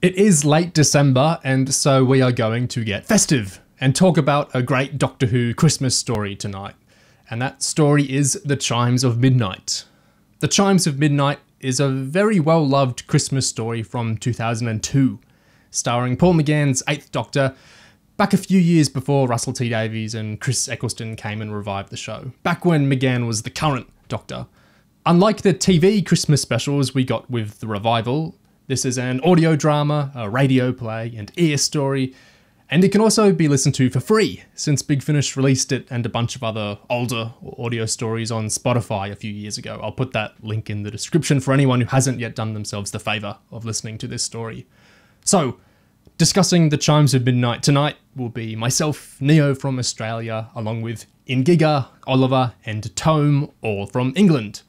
It is late December, and so we are going to get festive and talk about a great Doctor Who Christmas story tonight. And that story is The Chimes of Midnight. The Chimes of Midnight is a very well-loved Christmas story from 2002, starring Paul McGann's 8th Doctor, back a few years before Russell T Davies and Chris Eccleston came and revived the show, back when McGann was the current Doctor. Unlike the TV Christmas specials we got with the revival, this is an audio drama, a radio play, and ear story, and it can also be listened to for free, since Big Finish released it and a bunch of other older audio stories on Spotify a few years ago. I'll put that link in the description for anyone who hasn't yet done themselves the favour of listening to this story. So, discussing The Chimes of Midnight tonight will be myself, Neo from Australia, along with Ingiga, Oliver, and Tome, all from England.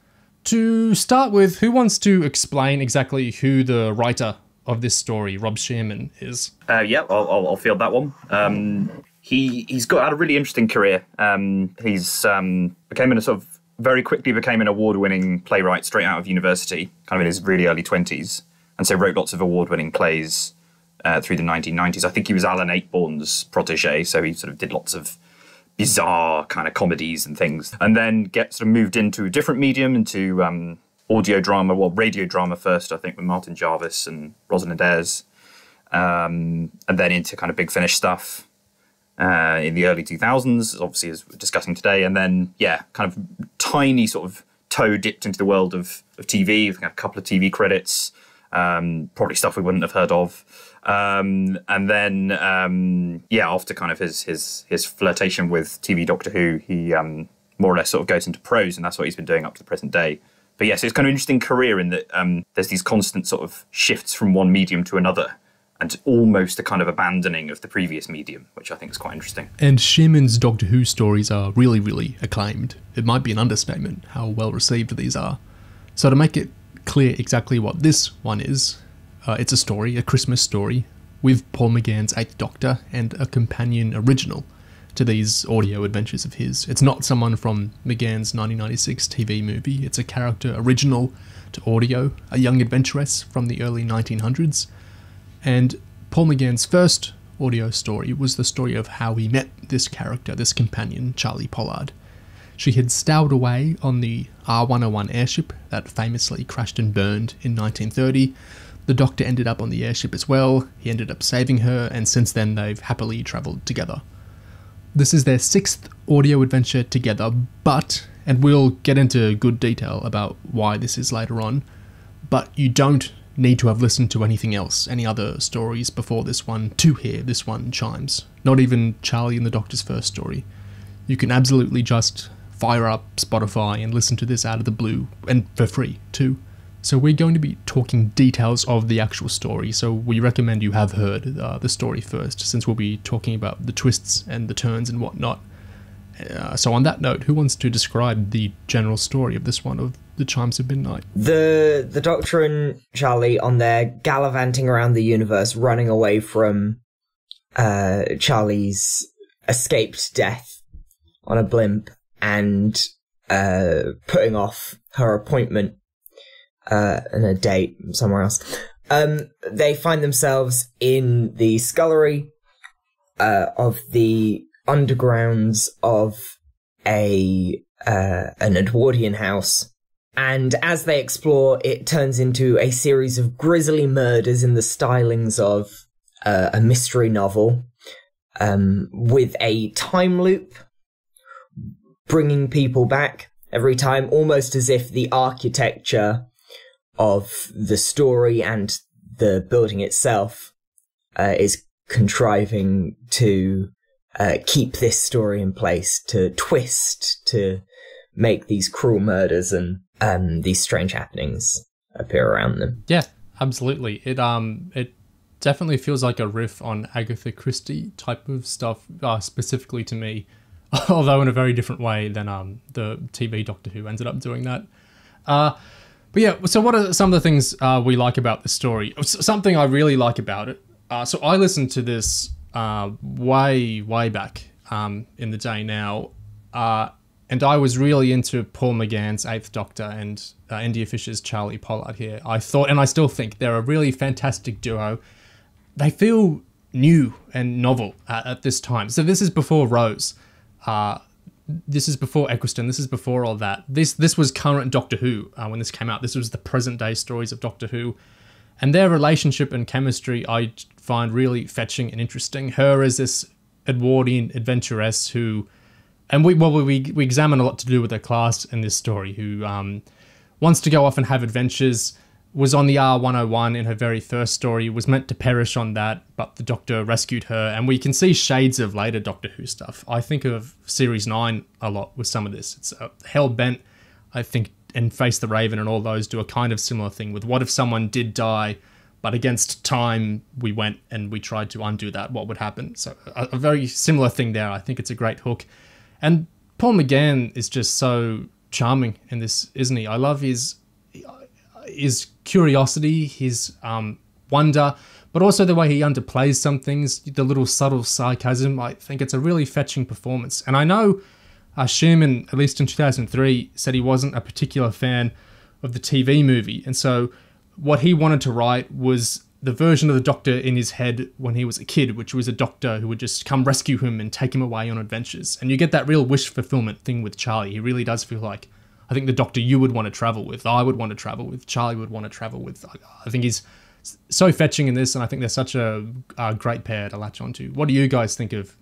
To start with, who wants to explain exactly who the writer of this story, Rob Shearman, is? I'll field that one. He's had a really interesting career. He's very quickly became an award-winning playwright straight out of university, kind of in his really early 20s, and so wrote lots of award-winning plays through the 1990s. I think he was Alan Ayckbourn's protege, so he sort of did lots of bizarre kind of comedies and things, and then moved into a different medium, into audio drama, radio drama first, I think, with Martin Jarvis and Rosalind Ayres, and then into kind of Big Finish stuff in the early 2000s, obviously, as we're discussing today, and then, kind of tiny sort of toe dipped into the world of TV, a couple of TV credits, probably stuff we wouldn't have heard of. And then, after kind of his flirtation with TV Doctor Who, he more or less sort of goes into prose, and that's what he's been doing up to the present day. But so it's kind of an interesting career in that there's these constant sort of shifts from one medium to another, and almost a kind of abandoning of the previous medium, which I think is quite interesting. And Shearman's Doctor Who stories are really, really acclaimed. It might be an understatement how well received these are. So to make it clear exactly what this one is, it's a story, a Christmas story, with Paul McGann's 8th Doctor and a companion original to these audio adventures of his. It's not someone from McGann's 1996 TV movie, it's a character original to audio, a young adventuress from the early 1900s. And Paul McGann's first audio story was the story of how he met this character, this companion, Charley Pollard. She had stowed away on the R101 airship that famously crashed and burned in 1930. The Doctor ended up on the airship as well, he ended up saving her, and since then they've happily travelled together. This is their 6th audio adventure together, and we'll get into good detail about why this is later on, but you don't need to have listened to anything else, any other stories before this one, to hear this one, Chimes. Not even Charlie and the Doctor's first story. You can absolutely just fire up Spotify and listen to this out of the blue, and for free too. So we're going to be talking details of the actual story, so we recommend you have heard the story first, since we'll be talking about the twists and the turns and whatnot. So on that note, who wants to describe the general story of this one, of The Chimes of Midnight? The Doctor and Charlie on there gallivanting around the universe, running away from Charlie's escaped death on a blimp, and putting off her appointment and a date somewhere else. They find themselves in the scullery of the undergrounds of an Edwardian house, and as they explore, it turns into a series of grisly murders in the stylings of a mystery novel, with a time loop bringing people back every time, almost as if the architecture of the story and the building itself is contriving to keep this story in place, to twist, to make these cruel murders and these strange happenings appear around them. Yeah, absolutely. It definitely feels like a riff on Agatha Christie type of stuff, specifically to me, although in a very different way than the TV Doctor Who ended up doing that. But yeah, so what are some of the things we like about the story? Something I really like about it. So I listened to this way back in the day now, and I was really into Paul McGann's 8th Doctor and India Fisher's Charley Pollard here. I thought, and I still think, they're a really fantastic duo. they feel new and novel at this time. So this is before Rose. This is before Eccleston. This is before all that. This was current Doctor Who when this came out. This was the present day stories of Doctor Who. And their relationship and chemistry I find really fetching and interesting. Her as this Edwardian adventuress who... And we examine a lot to do with her class in this story, who wants to go off and have adventures, was on the R101 in her very first story, was meant to perish on that, but the Doctor rescued her, and we can see shades of later Doctor Who stuff. I think of Series 9 a lot with some of this. It's Hell-Bent, I think, and Face the Raven and all those do a kind of similar thing with what if someone did die, but against time we went and we tried to undo that, what would happen? So a very similar thing there. I think it's a great hook. And Paul McGann is just so charming in this, isn't he? I love his curiosity, his wonder, but also the way he underplays some things, the little subtle sarcasm. I think it's a really fetching performance. And I know Shearman, at least in 2003, said he wasn't a particular fan of the TV movie. And so what he wanted to write was the version of the Doctor in his head when he was a kid, which was a Doctor who would just come rescue him and take him away on adventures. And you get that real wish fulfillment thing with Charlie. He really does feel like, I think the Doctor you would want to travel with, I would want to travel with, Charlie would want to travel with. I think he's so fetching in this, and I think they're such a great pair to latch onto. What do you guys think of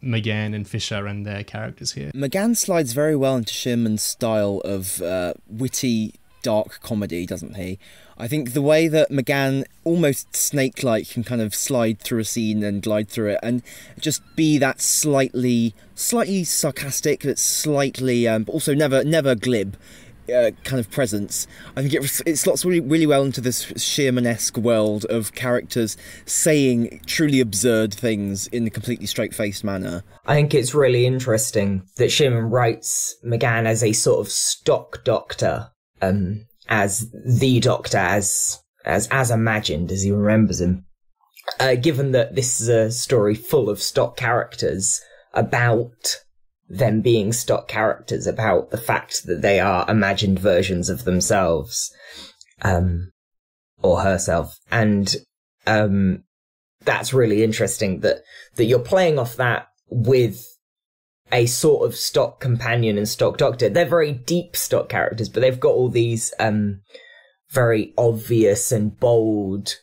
McGann and Fisher and their characters here? McGann slides very well into Shearman's style of witty, dark comedy, doesn't he? I think the way that McGann, almost snake-like, can kind of slide through a scene and glide through it and just be that slightly sarcastic, but slightly, but also never glib kind of presence. I think it slots really well into this Shearman-esque world of characters saying truly absurd things in a completely straight-faced manner. I think it's really interesting that Shearman writes McGann as a sort of stock Doctor, as the Doctor, as imagined, as he remembers him. Given that this is a story full of stock characters, about them being stock characters, about the fact that they are imagined versions of themselves, or herself. And that's really interesting that you're playing off that with a sort of stock companion and stock Doctor. They're very deep stock characters, but they've got all these very obvious and bold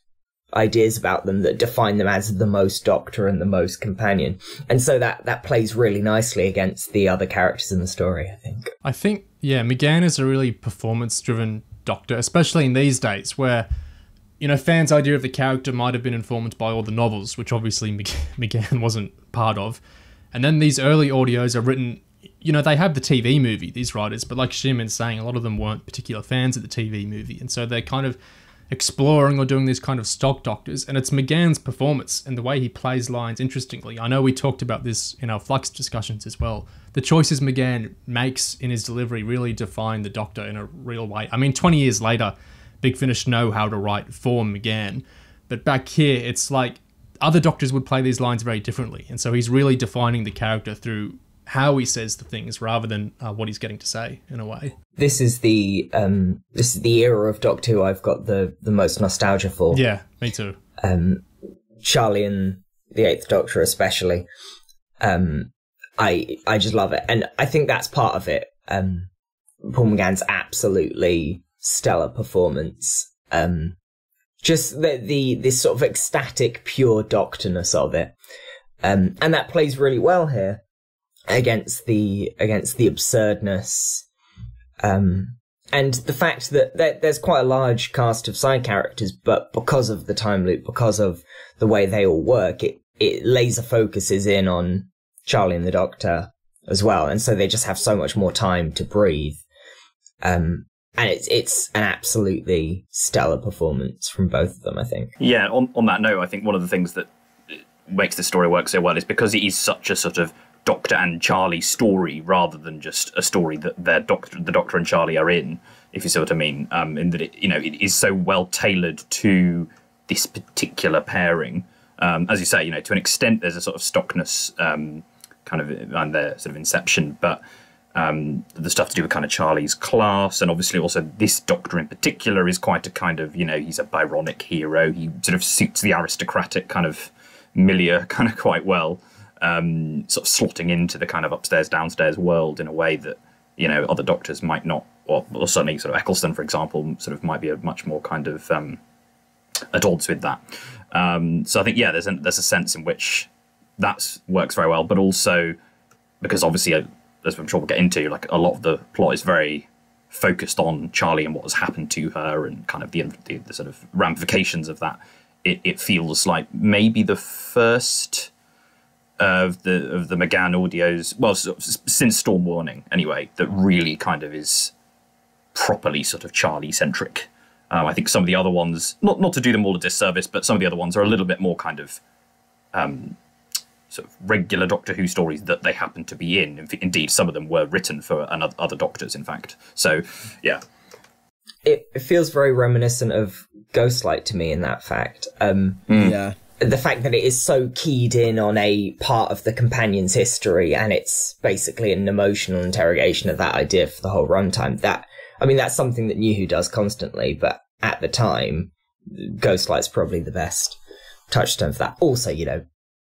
ideas about them that define them as the most Doctor and the most companion. And so that plays really nicely against the other characters in the story, I think. I think, yeah, McGann is a really performance-driven Doctor, especially in these days where, you know, fans' idea of the character might have been informed by all the novels, which obviously McGann wasn't part of. And then these early audios are written, you know, they have the TV movie, these writers, but like Shearman's saying, a lot of them weren't particular fans of the TV movie. And so they're kind of exploring or doing these kind of stock Doctors. And it's McGann's performance and the way he plays lines interestingly. I know we talked about this in our Flux discussions as well. The choices McGann makes in his delivery really define the Doctor in a real way. I mean, 20 years later, Big Finish know how to write for McGann. But back here, it's like, other Doctors would play these lines very differently, and so he's really defining the character through how he says the things rather than what he's getting to say, in a way. This is the era of Doctor Who I've got the most nostalgia for. Yeah, me too. Charlie and the Eighth Doctor especially. I just love it, and I think that's part of it. Paul McGann's absolutely stellar performance. Just this sort of ecstatic, pure Doctorness of it, and that plays really well here against the absurdness, and the fact that there's quite a large cast of side characters, but because of the time loop, because of the way they all work, it laser focuses in on Charlie and the Doctor as well, and so they just have so much more time to breathe. And it's an absolutely stellar performance from both of them, I think. Yeah, on that note, I think one of the things that makes the story work so well is because it is such a sort of Doctor and Charlie story rather than just a story that the Doctor and Charlie are in, if you see what I mean, in that it is so well tailored to this particular pairing. As you say, to an extent, there's a sort of stockness kind of on their sort of inception, but the stuff to do with kind of Charlie's class, and obviously also this Doctor in particular is quite a kind of, he's a Byronic hero. He sort of suits the aristocratic kind of milieu kind of quite well, sort of slotting into the kind of upstairs, downstairs world in a way that, other Doctors might not, or certainly sort of Eccleston, for example, sort of might be a much more kind of at odds with that. So I think, there's a sense in which that works very well, but also because obviously, as I'm sure we'll get into, like a lot of the plot is very focused on Charlie and what has happened to her and kind of the sort of ramifications of that. It feels like maybe the first of the McGann audios, well, since Storm Warning anyway, that really kind of is properly sort of Charlie centric. I think some of the other ones, not to do them all a disservice, but some of the other ones are a little bit more kind of sort of regular Doctor Who stories that they happen to be in. Indeed, some of them were written for other Doctors, in fact. So, yeah. It feels very reminiscent of Ghostlight to me in that fact. Yeah. The fact that it is so keyed in on a part of the companion's history, and it's basically an emotional interrogation of that idea for the whole runtime. That's something that New Who does constantly, but at the time, Ghostlight's probably the best touchstone for that. Also,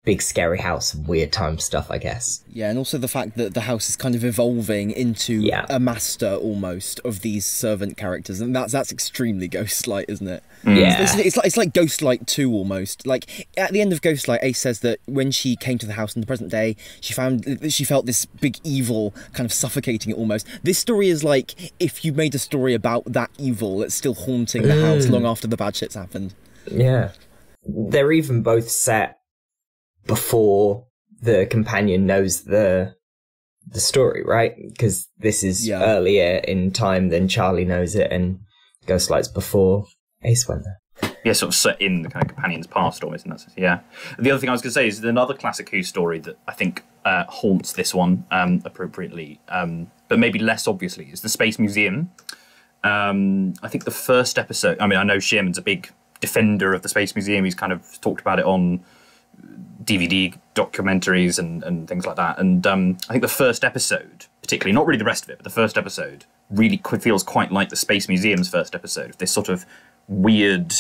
big scary house and weird time stuff, I guess. Yeah, and also the fact that the house is kind of evolving into a master almost of these servant characters, and that's extremely Ghostlight, isn't it? Yeah, it's like Ghostlight 2 almost. Like at the end of Ghostlight, Ace says that when she came to the house in the present day, she felt this big evil kind of suffocating it almost. This story is like if you made a story about that evil that's still haunting the house long after the bad shit's happened. Yeah, they're even both set before the companion knows the story, right? Because this is earlier in time than Charlie knows it, and Ghostlight's before Ace went there. Yeah, sort of set in the kind of companion's past almost in that sense, yeah. The other thing I was going to say is another classic Who story that I think haunts this one appropriately, but maybe less obviously, is the Space Museum. I think the first episode, I know Shearman's a big defender of the Space Museum. He's kind of talked about it on DVD documentaries and things like that. And I think the first episode, particularly, not really the rest of it, but the first episode really feels quite like the Space Museum's first episode. This sort of weird,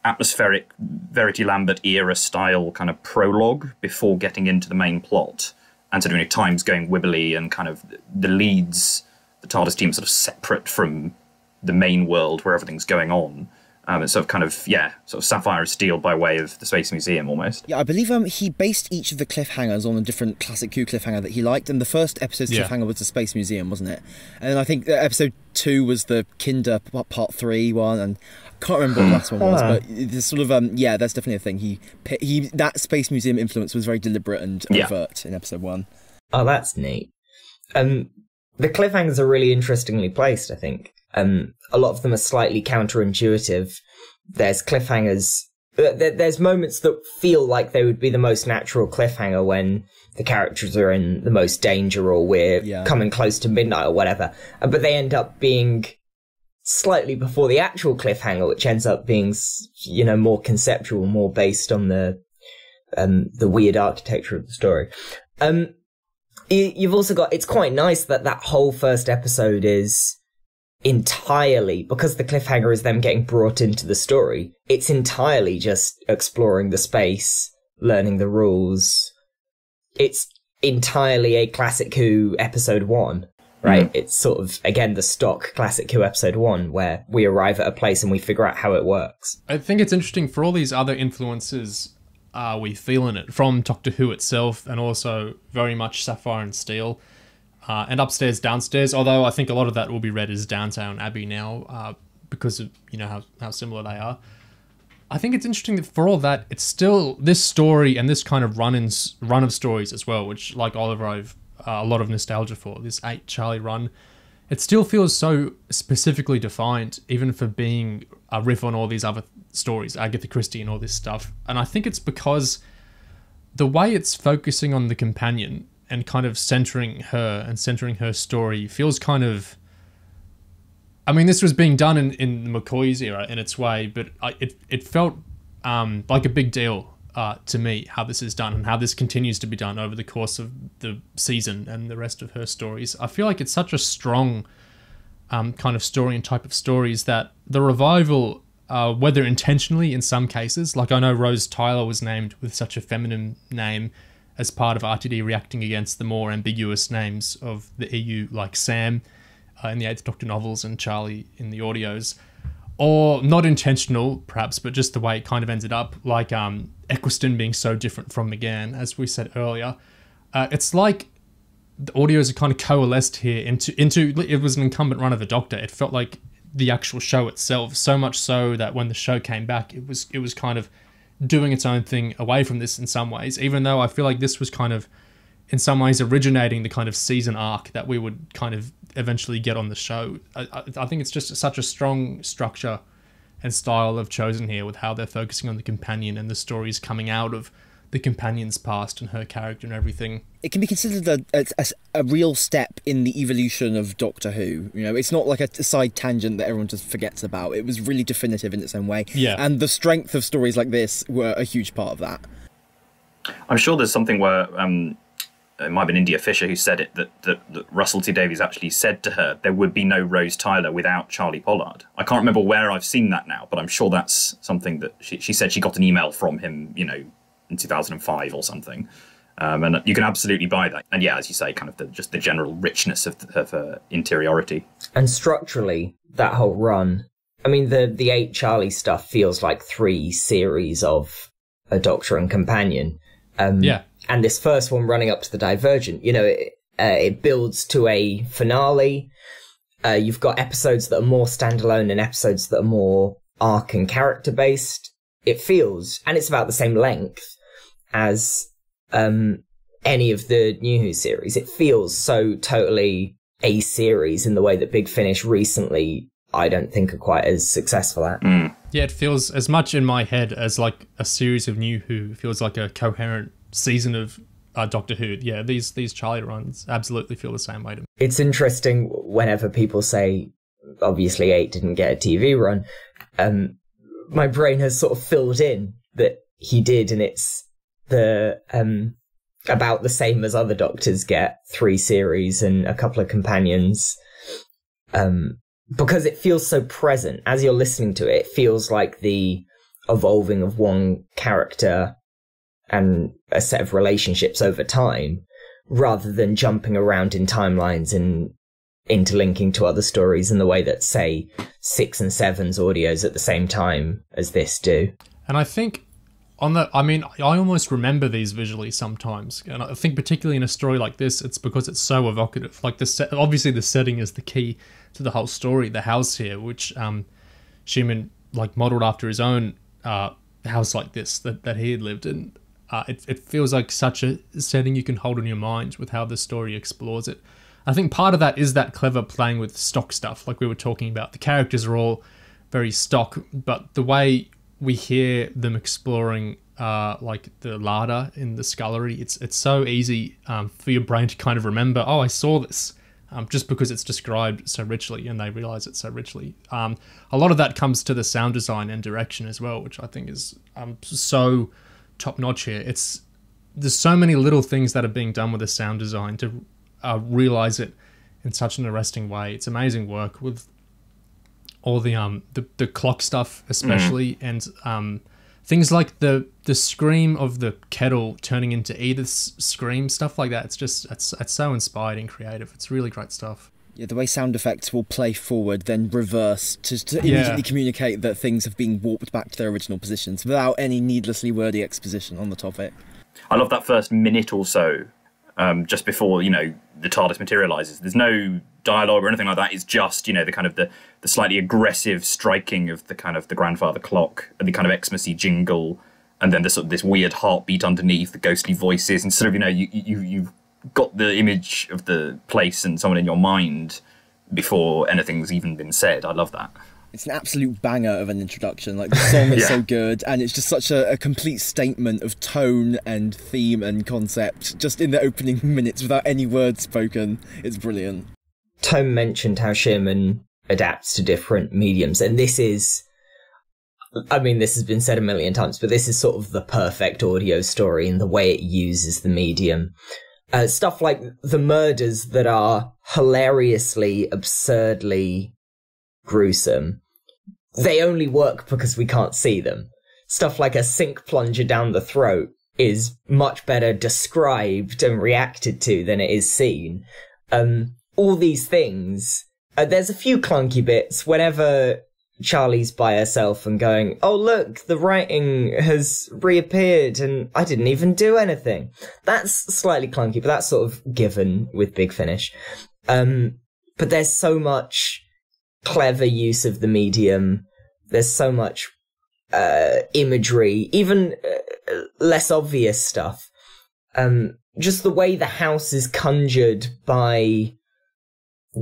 atmospheric, Verity Lambert era style kind of prologue before getting into the main plot. And sort of, time's going wibbly and kind of the leads, the TARDIS team sort of separate from the main world where everything's going on. It's sort of Sapphire of Steel by way of the Space Museum, almost. Yeah, I believe he based each of the cliffhangers on a different classic Who cliffhanger that he liked, and the first episode's cliffhanger was the Space Museum, wasn't it? And then I think episode 2 was the Kinder Part 3 one, and I can't remember what the last one was, but there's sort of, that's definitely a thing. He that Space Museum influence was very deliberate and overt in episode 1. Oh, that's neat. The cliffhangers are really interestingly placed, I think. A lot of them are slightly counterintuitive. There's cliffhangers. There's moments that feel like they would be the most natural cliffhanger when the characters are in the most danger or we're coming close to midnight or whatever. But they end up being slightly before the actual cliffhanger, which ends up being, more conceptual, more based on the weird architecture of the story. You've also got, it's quite nice that whole first episode is entirely, because the cliffhanger is them getting brought into the story, it's entirely just exploring the space, learning the rules. It's entirely a Classic Who episode 1, right? It's sort of, again, the stock Classic Who episode 1, where we arrive at a place and we figure out how it works. I think it's interesting for all these other influences we feel in it, from Doctor Who itself and also very much Sapphire and Steel. And Upstairs, Downstairs, although I think a lot of that will be read as Downtown Abbey now because of how similar they are. I think it's interesting that for all that, it's still this story and this kind of run of stories as well, which, like Oliver, I've a lot of nostalgia for. This 8 Charlie run, it still feels so specifically defined, even for being a riff on all these other stories, Agatha Christie and all this stuff. And I think it's because the way it's focusing on the companion and kind of centering her story feels kind of... this was being done in McCoy's era in its way, but it felt like a big deal to me, how this is done and how this continues to be done over the course of the season and the rest of her stories. I feel like it's such a strong kind of story and type of stories that the revival, whether intentionally in some cases, like I know Rose Tyler was named with such a feminine name as part of RTD reacting against the more ambiguous names of the EU, like Sam in the 8th Doctor novels and Charlie in the audios. Or not intentional, perhaps, but just the way it kind of ended up, like Eccleston being so different from McGann, as we said earlier. It's like the audios are kind of coalesced here into it was an incumbent run of the Doctor. It felt like the actual show itself, so much so that when the show came back, it was kind of doing its own thing away from this in some ways, even though I feel like this was kind of, in some ways, originating the kind of season arc that we would kind of eventually get on the show. I think it's just such a strong structure and style of chosen here with how they're focusing on the companion and the stories coming out of the companion's past and her character and everything. It can be considered a real step in the evolution of Doctor Who. You know, it's not like a side tangent that everyone just forgets about. It was really definitive in its own way. Yeah. And the strength of stories like this were a huge part of that. I'm sure there's something where it might have been India Fisher who said it, that Russell T Davies actually said to her there would be no Rose Tyler without Charlie Pollard. I can't remember where I've seen that now, but I'm sure that's something that she said she got an email from him, you know, in 2005 or something. And you can absolutely buy that. And yeah, as you say, kind of just the general richness of interiority. And structurally, that whole run, I mean, the 8 Charlie stuff feels like 3 series of a Doctor and Companion. Yeah. And this first one running up to the Divergent, you know, it builds to a finale. You've got episodes that are more standalone and episodes that are more arc and character based. It feels, and it's about the same length as any of the New Who series. It feels so totally a series in the way that Big Finish recently, I don't think, are quite as successful at. Yeah, it feels as much in my head as like a series of New Who. It feels like a coherent season of Doctor Who. Yeah, these Charlie runs absolutely feel the same way to me. It's interesting whenever people say, obviously 8 didn't get a TV run, my brain has sort of filled in that he did, and it's the about the same as other Doctors get, 3 series and a couple of companions, because it feels so present. As you're listening to it, it feels like the evolving of one character and a set of relationships over time, rather than jumping around in timelines and interlinking to other stories in the way that, say, 6 and 7's audios at the same time as this do. And I think I almost remember these visually sometimes, and I think particularly in a story like this, it's because it's so evocative. Like obviously the setting is the key to the whole story. The house here, which Shearman like modelled after his own house like this that he had lived in. It feels like such a setting you can hold in your mind with how the story explores it. I think part of that is that clever playing with stock stuff, like we were talking about. The characters are all very stock, but the way we hear them exploring like the larder in the scullery, it's so easy for your brain to kind of remember, oh, I saw this, just because it's described so richly and they realise it so richly. A lot of that comes to the sound design and direction as well, which I think is so top-notch here. There's so many little things that are being done with the sound design to realise it in such an arresting way. It's amazing work with all the clock stuff especially, and things like the scream of the kettle turning into Edith's scream, stuff like that. It's so inspired and creative. It's really great stuff. Yeah, the way sound effects will play forward, then reverse to immediately communicate that things have been warped back to their original positions without any needlessly wordy exposition on the topic. I love that first minute or so, just before, you know, the TARDIS materialises. There's no dialogue or anything like that. It's just, you know, the kind of the slightly aggressive striking of the kind of the grandfather clock and the kind of Xmas-y jingle, and then this weird heartbeat underneath, the ghostly voices, and sort of, you know, you've got the image of the place and someone in your mind before anything's even been said. I love that. It's an absolute banger of an introduction. Like, the song is so good, and it's just such a complete statement of tone and theme and concept just in the opening minutes without any words spoken. It's brilliant. Tome mentioned how Shearman adapts to different mediums, and this is I mean, this has been said a million times, but this is sort of the perfect audio story in the way it uses the medium. Stuff like the murders that are hilariously, absurdly gruesome, they only work because we can't see them. Stuff like a sink plunger down the throat is much better described and reacted to than it is seen. All these things, there's a few clunky bits whenever Charlie's by herself and going, oh look, the writing has reappeared and I didn't even do anything. That's slightly clunky, but that's sort of given with Big Finish. But there's so much clever use of the medium. There's so much imagery, even less obvious stuff. Just the way the house is conjured by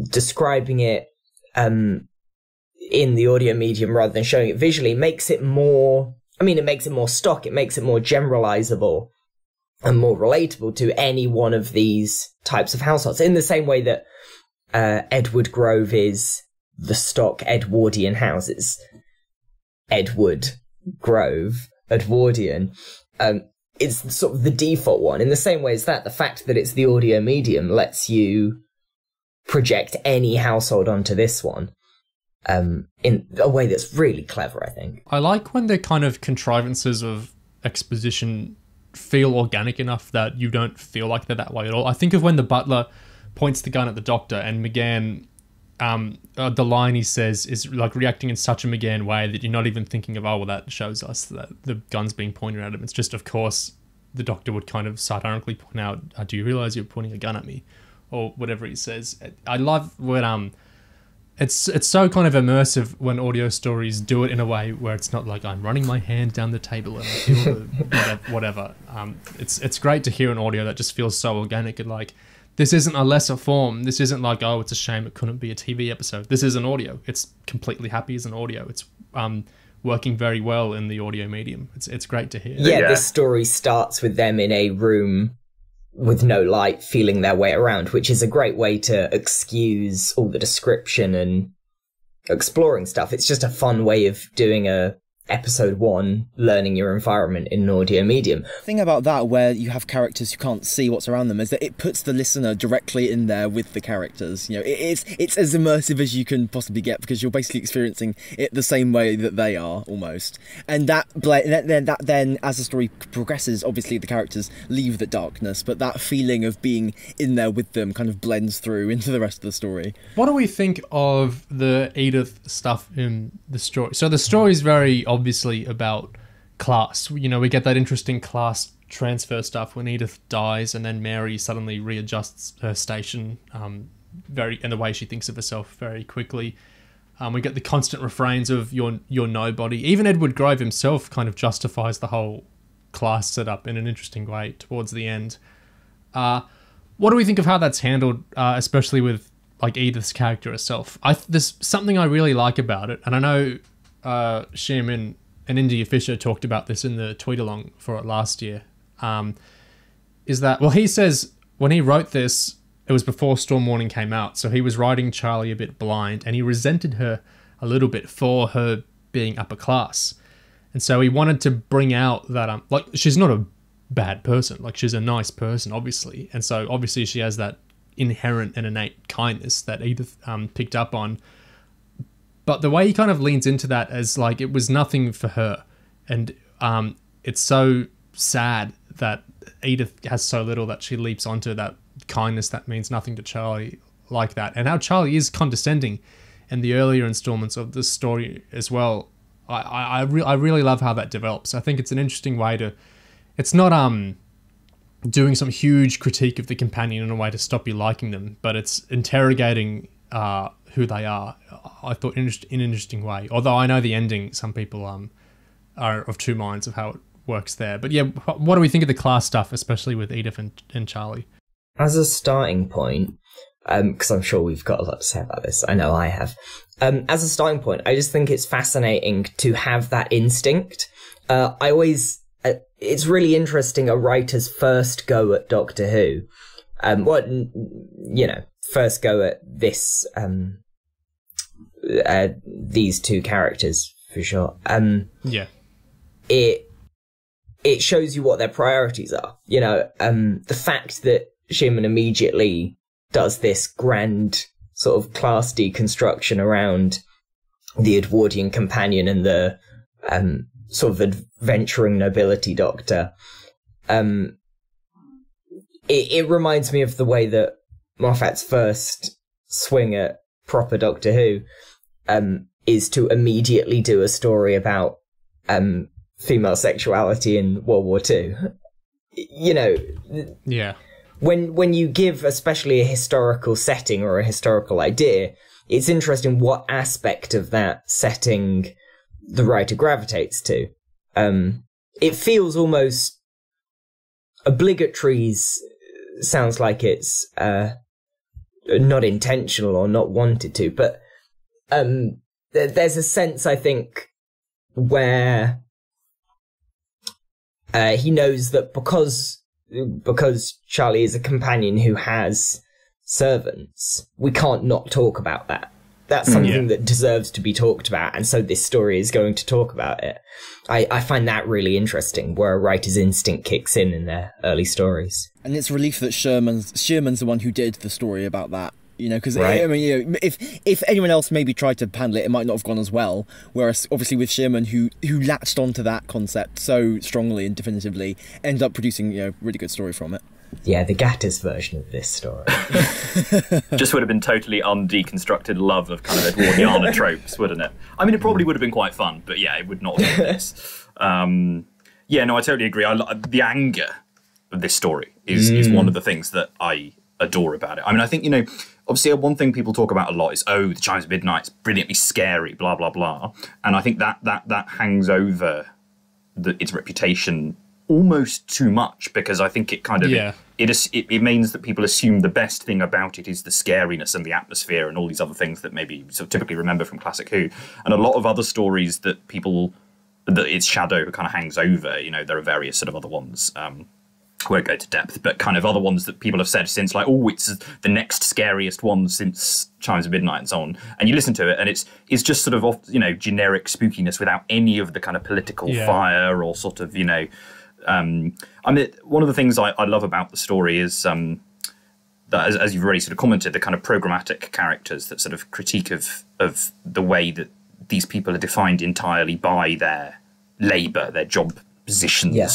describing it in the audio medium rather than showing it visually makes it more, it makes it more stock, it makes it more generalizable and more relatable to any one of these types of households, in the same way that Edward Grove is the stock Edwardian houses. Edward Grove, Edwardian, it's sort of the default one. In the same way as that, the fact that it's the audio medium lets you project any household onto this one. In a way that's really clever, I think. I like when the kind of contrivances of exposition feel organic enough that you don't feel like they're that way at all. I think of when the butler points the gun at the doctor and McGann, the line he says is like reacting in such a McGann way that you're not even thinking of, oh, well, that shows us that the gun's being pointed at him. It's just, of course, the doctor would kind of sardonically point out, do you realise you're pointing a gun at me? Or whatever he says. I love when it's so kind of immersive when audio stories do it in a way where it's not like I'm running my hand down the table and I feel whatever. It's great to hear an audio that just feels so organic and like, this isn't a lesser form. This isn't like, oh, it's a shame it couldn't be a TV episode. This is an audio. It's completely happy as an audio. It's working very well in the audio medium. It's great to hear. Yeah, this story starts with them in a room with no light, feeling their way around, which is a great way to excuse all the description and exploring stuff. It's just a fun way of doing a episode 1, learning your environment in an audio medium. The thing about that, where you have characters who can't see what's around them, is that it puts the listener directly in there with the characters. You know, it's as immersive as you can possibly get, because you're basically experiencing it the same way that they are, almost. And then as the story progresses, obviously the characters leave the darkness, but that feeling of being in there with them kind of blends through into the rest of the story. What do we think of the Edith stuff in the story? So the story is very obviously about class. You know, we get that interesting class transfer stuff when Edith dies and then Mary suddenly readjusts her station and the way she thinks of herself very quickly. We get the constant refrains of you're nobody. Even Edward Grove himself kind of justifies the whole class setup in an interesting way towards the end. What do we think of how that's handled, especially with like Edith's character herself? There's something I really like about it, and I know Shearman and Ingiga Fisher talked about this in the tweet-along for it last year, is that, well, he says when he wrote this, it was before Storm Warning came out, so he was writing Charlie a bit blind, and he resented her a little bit for her being upper class. And so he wanted to bring out that, like, she's not a bad person, like, she's a nice person, obviously, and so obviously she has that inherent and innate kindness that Edith picked up on. But the way he kind of leans into that as like it was nothing for her, and it's so sad that Edith has so little that she leaps onto that kindness that means nothing to Charlie like that, and how Charlie is condescending in the earlier installments of the story as well. I really love how that develops. I think it's an interesting way to. It's not doing some huge critique of the companion in a way to stop you liking them, but it's interrogating who they are, I thought, in an interesting way. Although I know the ending, some people are of two minds of how it works there. But yeah, what do we think of the class stuff, especially with Edith and Charlie? As a starting point, because I'm sure we've got a lot to say about this, I know I have. As a starting point, I just think it's fascinating to have that instinct. It's really interesting a writer's first go at Doctor Who. First go at this, these two characters, for sure. Yeah. It shows you what their priorities are. You know, the fact that Shearman immediately does this grand sort of class deconstruction around the Edwardian companion and the sort of adventuring nobility doctor. It reminds me of the way that Moffat's first swing at proper Doctor Who is to immediately do a story about female sexuality in World War II. You know, yeah. When you give especially a historical setting or a historical idea, it's interesting what aspect of that setting the writer gravitates to. It feels almost obligatory. Sounds like it's not intentional or not wanted to, but there's a sense, I think, where he knows that because Charlie is a companion who has servants, we can't not talk about that. That's something that deserves to be talked about, and so this story is going to talk about it. I find that really interesting, where a writer's instinct kicks in their early stories. And it's relief that Shearman's the one who did the story about that. You know, because right. I mean, you know, if anyone else maybe tried to handle it, it might not have gone as well. Whereas, obviously, with Shearman, who latched onto that concept so strongly and definitively, ended up producing, you know, really good story from it. Yeah, the Gattas version of this story. Just would have been totally undeconstructed love of kind of Edwardiana tropes, wouldn't it? I mean, it probably would have been quite fun, but yeah, it would not have been this. Yeah, no, I totally agree. The anger of this story is one of the things that I adore about it. I mean, I think, you know, obviously one thing people talk about a lot is, oh, the Chimes of Midnight is brilliantly scary, blah, blah, blah. And I think that hangs over its reputation almost too much, because I think it kind of it means that people assume the best thing about it is the scariness and the atmosphere and all these other things that maybe sort of typically remember from classic Who. And a lot of other stories that its shadow kind of hangs over, you know, there are various sort of other ones. I won't go to depth, but kind of other ones that people have said since, like, oh, it's the next scariest one since Chimes of Midnight and so on. And you listen to it and it's just sort of, you know, generic spookiness without any of the kind of political fire or sort of, you know, I mean, one of the things I love about the story is that, as you've already sort of commented, the kind of programmatic characters that sort of critique of the way that these people are defined entirely by their labour, their job positions. Yeah.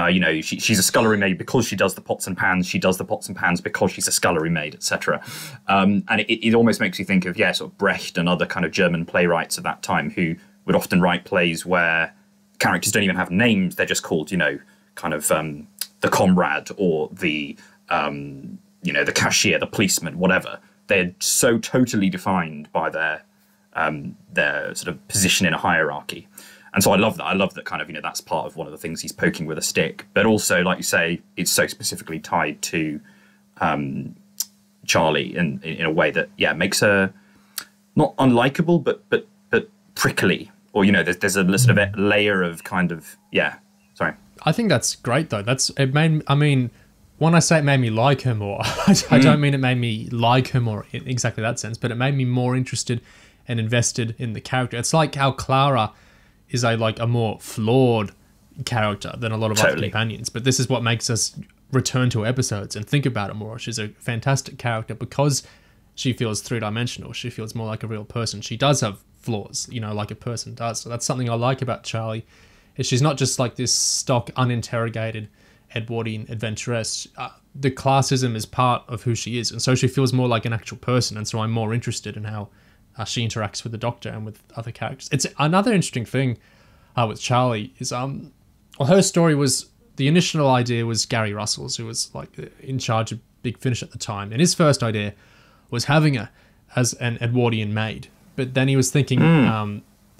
You know, she's a scullery maid because she does the pots and pans. She does the pots and pans because she's a scullery maid, etc. And it almost makes you think of, sort of Brecht and other kind of German playwrights at that time who would often write plays where characters don't even have names. They're just called, you know, kind of the comrade or the, you know, the cashier, the policeman, whatever. They're so totally defined by their sort of position in a hierarchy. And so I love that. I love that kind of, you know, that's part of one of the things he's poking with a stick. But also, like you say, it's so specifically tied to Charlie in a way that, makes her not unlikable, but prickly. Or, you know, there's a sort of a layer of kind of, sorry. I think that's great, though. I mean, when I say it made me like her more, I don't mean it made me like her more in exactly that sense, but it made me more interested and invested in the character. It's like how Clara is a more flawed character than a lot of other companions, but this is what makes us return to episodes and think about it more. She's a fantastic character because she feels three-dimensional. She feels more like a real person. She does have flaws, you know, like a person does. So that's something I like about Charlie, is she's not just like this stock, uninterrogated Edwardian adventuress. The classism is part of who she is, and so she feels more like an actual person, and so I'm more interested in how she interacts with the Doctor and with other characters. It's another interesting thing with Charlie is, her story was, the initial idea was Gary Russell's, who was like in charge of Big Finish at the time, and his first idea was having her as an Edwardian maid. But then he was thinking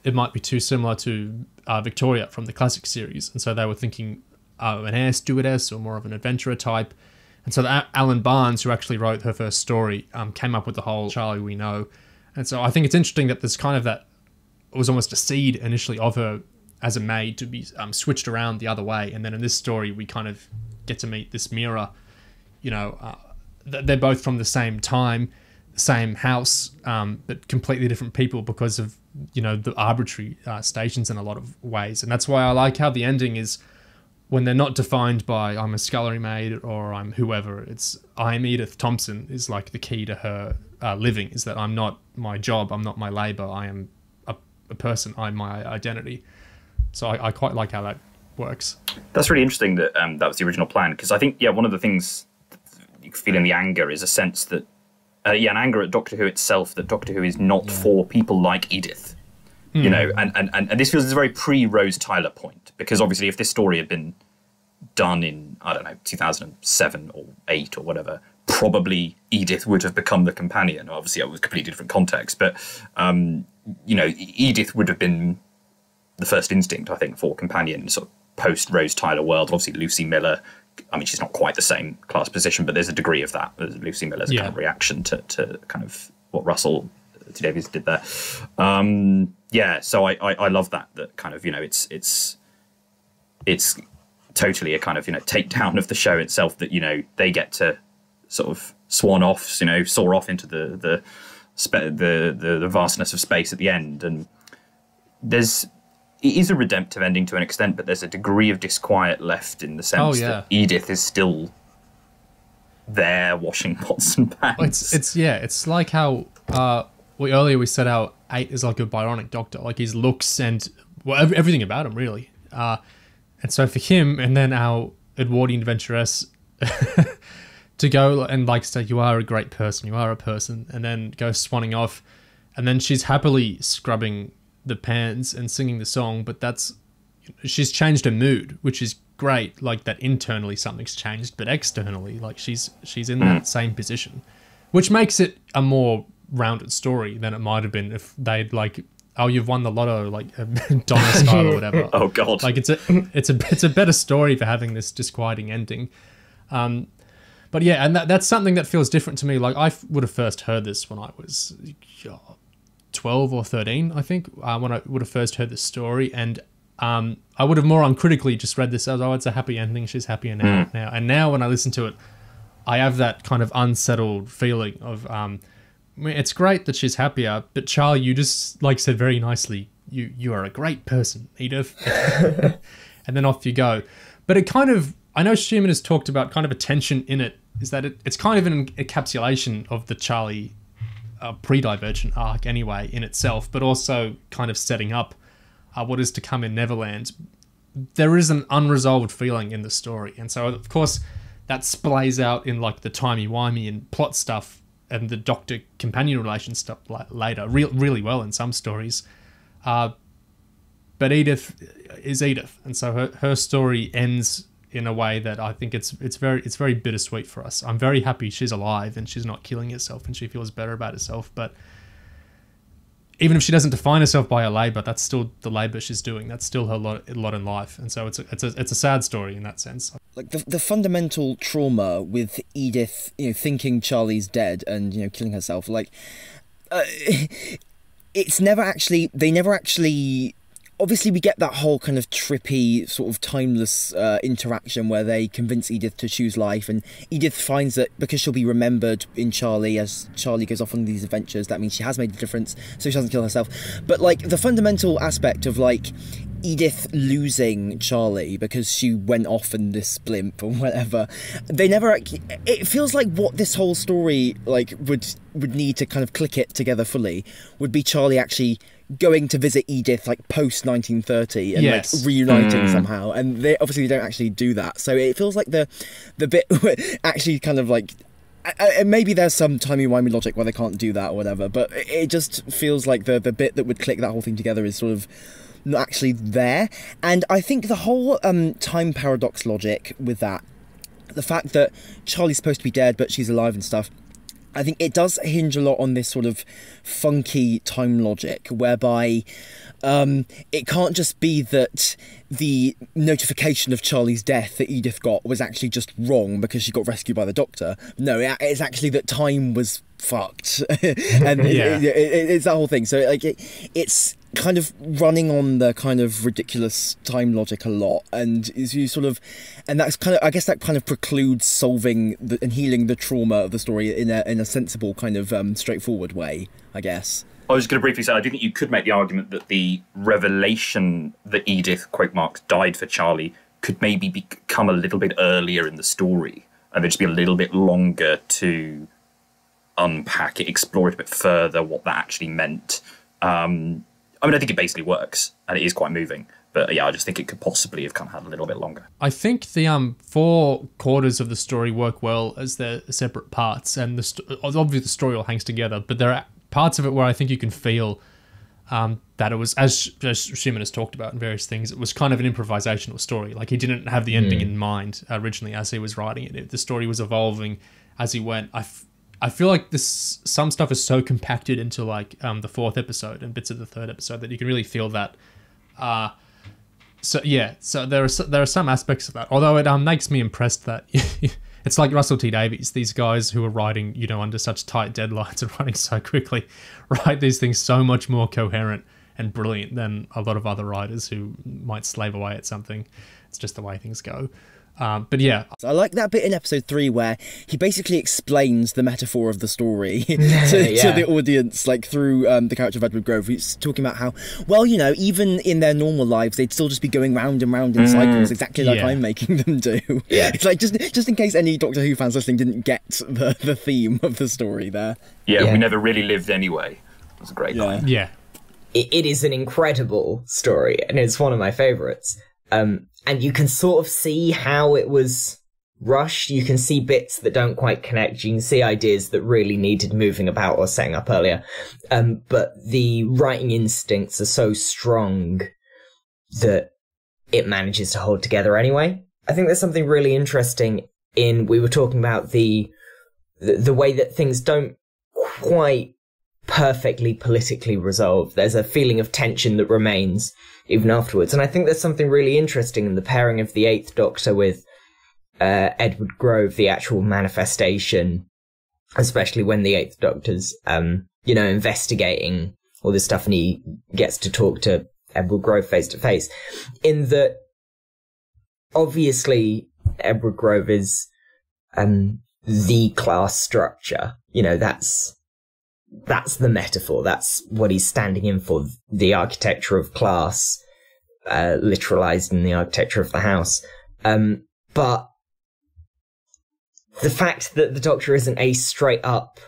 it might be too similar to Victoria from the classic series. And so they were thinking an air stewardess or more of an adventurer type. And so Alan Barnes, who actually wrote her first story, came up with the whole Charlie we know. And so I think it's interesting that there's kind of that, it was almost a seed initially of her as a maid to be switched around the other way. And then in this story, we kind of get to meet this mirror. You know, they're both from the same time. same house, but completely different people because of, you know, the arbitrary stations in a lot of ways. And that's why I like how the ending is when they're not defined by I'm a scullery maid or I'm whoever. It's I'm Edith Thompson is like the key to her living, is that I'm not my job, I'm not my labour, I am a person, I'm my identity. So I quite like how that works. That's really interesting that that was the original plan, because I think, one of the things you feel in the anger is a sense that, an anger at Doctor Who itself, that Doctor Who is not for people like Edith. You know, and this feels as a very pre-Rose Tyler point, because obviously if this story had been done in, I don't know, 2007 or 8 or whatever, probably Edith would have become the companion. Obviously it was a completely different context, but, you know, Edith would have been the first instinct, I think, for companion sort of post-Rose Tyler world. Obviously Lucy Miller, I mean, she's not quite the same class position, but there's a degree of that. There's Lucy Miller's kind of reaction to kind of what Russell T. Davies did there. So I love that kind of, you know, it's totally a kind of, you know, takedown of the show itself, that, you know, they get to sort of swan off, you know, soar off into the vastness of space at the end. And it is a redemptive ending to an extent, but there's a degree of disquiet left in the sense that Edith is still there washing pots and pans. It's like how earlier we said how 8 is like a bionic Doctor, like his looks and everything about him really. And so for him, and then our Edwardian adventuress to go and like say, you are a great person, you are a person, and then go swanning off, and then she's happily scrubbing the pans and singing the song, but she's changed her mood, which is great, like that internally something's changed, but externally, like she's in that same position, which makes it a more rounded story than it might have been if they'd like, oh, you've won the lotto, like Donna style or whatever. Oh god, like it's a better story for having this disquieting ending. But yeah, and that's something that feels different to me. Like I would have first heard this when I was 12 or 13, I think, when I would have first heard this story, and I would have more uncritically just read this as, oh, it's a happy ending, she's happier now. And now when I listen to it, I have that kind of unsettled feeling of, it's great that she's happier, but Charlie, you just like said very nicely, you are a great person, Edith. And then off you go. But it kind of, I know Shearman has talked about kind of a tension in it, is that it's kind of an encapsulation of the Charlie pre-Divergent arc anyway in itself, but also kind of setting up what is to come in Neverland. There is an unresolved feeling in the story, and so of course that splays out in like the timey-wimey and plot stuff and the Doctor companion relation stuff later really well in some stories. But Edith is Edith, and so her story ends in a way that I think it's very bittersweet for us. I'm very happy she's alive and she's not killing herself and she feels better about herself, but even if she doesn't define herself by her labour, that's still the labour she's doing. That's still her lot in life, and so it's a sad story in that sense. Like the fundamental trauma with Edith, you know, thinking Charlie's dead and, you know, killing herself. Like, it's never actually. They never actually. Obviously, we get that whole kind of trippy, sort of timeless interaction where they convince Edith to choose life, and Edith finds that because she'll be remembered in Charlie as Charlie goes off on these adventures, that means she has made a difference, so she doesn't kill herself. But, like, the fundamental aspect of, like, Edith losing Charlie because she went off in this blimp or whatever, they never actually, it feels like what this whole story, like, would need to kind of click it together fully would be Charlie actually going to visit Edith like post 1930 and like reuniting somehow, and they obviously don't actually do that, so it feels like the bit actually kind of like, maybe there's some timey-wimey logic where they can't do that or whatever, but it just feels like the bit that would click that whole thing together is sort of not actually there. And I think the whole time paradox logic with that, the fact that Charlie's supposed to be dead but she's alive and stuff, I think it does hinge a lot on this sort of funky time logic whereby it can't just be that the notification of Charlie's death that Edith got was actually just wrong because she got rescued by the Doctor. No, it's actually that time was fucked. And it's that whole thing. So like it's kind of running on the kind of ridiculous time logic a lot, and and that's kind of, I guess that kind of precludes solving and healing the trauma of the story in a sensible kind of straightforward way, I guess. I was just going to briefly say, I do think you could make the argument that the revelation that Edith, quote marks, died for Charlie could maybe become a little bit earlier in the story, and there'd just be a little bit longer to unpack it, explore it a bit further, what that actually meant. I think it basically works, and it is quite moving. But yeah, I just think it could possibly have kind of had a little bit longer. I think the 4 quarters of the story work well as they're separate parts, and obviously the story all hangs together, but there are parts of it where I think you can feel that it was, as Shearman has talked about in various things, it was kind of an improvisational story. Like, he didn't have the ending in mind originally as he was writing it. The story was evolving as he went. I feel like some stuff is so compacted into like the 4th episode and bits of the 3rd episode that you can really feel that. So there are some aspects of that. Although it makes me impressed that it's like Russell T Davies, these guys who are writing, under such tight deadlines and writing so quickly, write these things so much more coherent and brilliant than a lot of other writers who might slave away at something. It's just the way things go. But yeah. I like that bit in episode 3 where he basically explains the metaphor of the story to the audience, like through the character of Edward Grove. He's talking about how, well, even in their normal lives, they'd still just be going round and round in cycles, exactly like I'm making them do. Yeah. It's like, just in case any Doctor Who fans listening didn't get the theme of the story there. Yeah, we never really lived anyway. It was a great line. Yeah. It is an incredible story, and it's one of my favourites. And you can sort of see how it was rushed. You can see bits that don't quite connect. You can see ideas that really needed moving about or setting up earlier. But the writing instincts are so strong that it manages to hold together anyway. I think there's something really interesting we were talking about the way that things don't quite perfectly politically resolve. There's a feeling of tension that remains even afterwards. And I think there's something really interesting in the pairing of the 8th Doctor with Edward Grove, the actual manifestation, especially when the 8th Doctor's, investigating all this stuff and he gets to talk to Edward Grove face to face. In that, obviously, Edward Grove is the class structure. That's the metaphor. That's what he's standing in for. The architecture of class, literalized in the architecture of the house. But the fact that the Doctor isn't a straight up,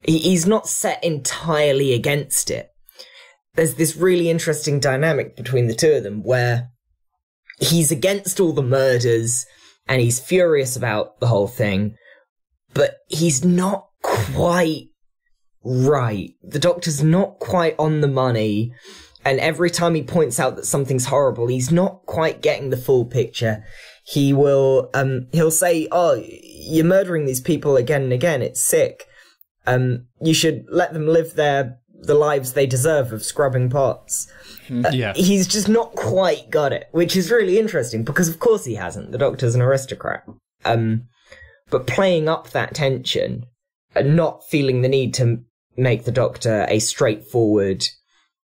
he's not set entirely against it. There's this really interesting dynamic between the two of them where he's against all the murders and he's furious about the whole thing, but he's not quite right. The Doctor's not quite on the money, and every time he points out that something's horrible, he's not quite getting the full picture. He'll say, "Oh, you're murdering these people again and again. It's sick. You should let them live the lives they deserve of scrubbing pots." He's just not quite got it, which is really interesting because of course he hasn't. The Doctor's an aristocrat. But playing up that tension and not feeling the need to make the Doctor a straightforward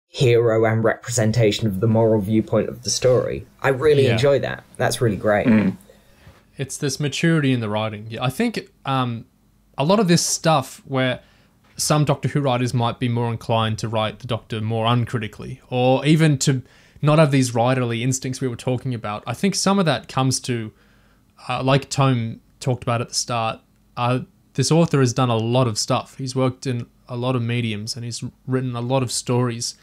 hero and representation of the moral viewpoint of the story. I really enjoy that. That's really great. It's this maturity in the writing. I think a lot of this stuff where some Doctor Who writers might be more inclined to write the Doctor more uncritically, or even to not have these writerly instincts we were talking about. I think some of that comes to, like Tome talked about at the start, this author has done a lot of stuff. He's worked in a lot of mediums and he's written a lot of stories.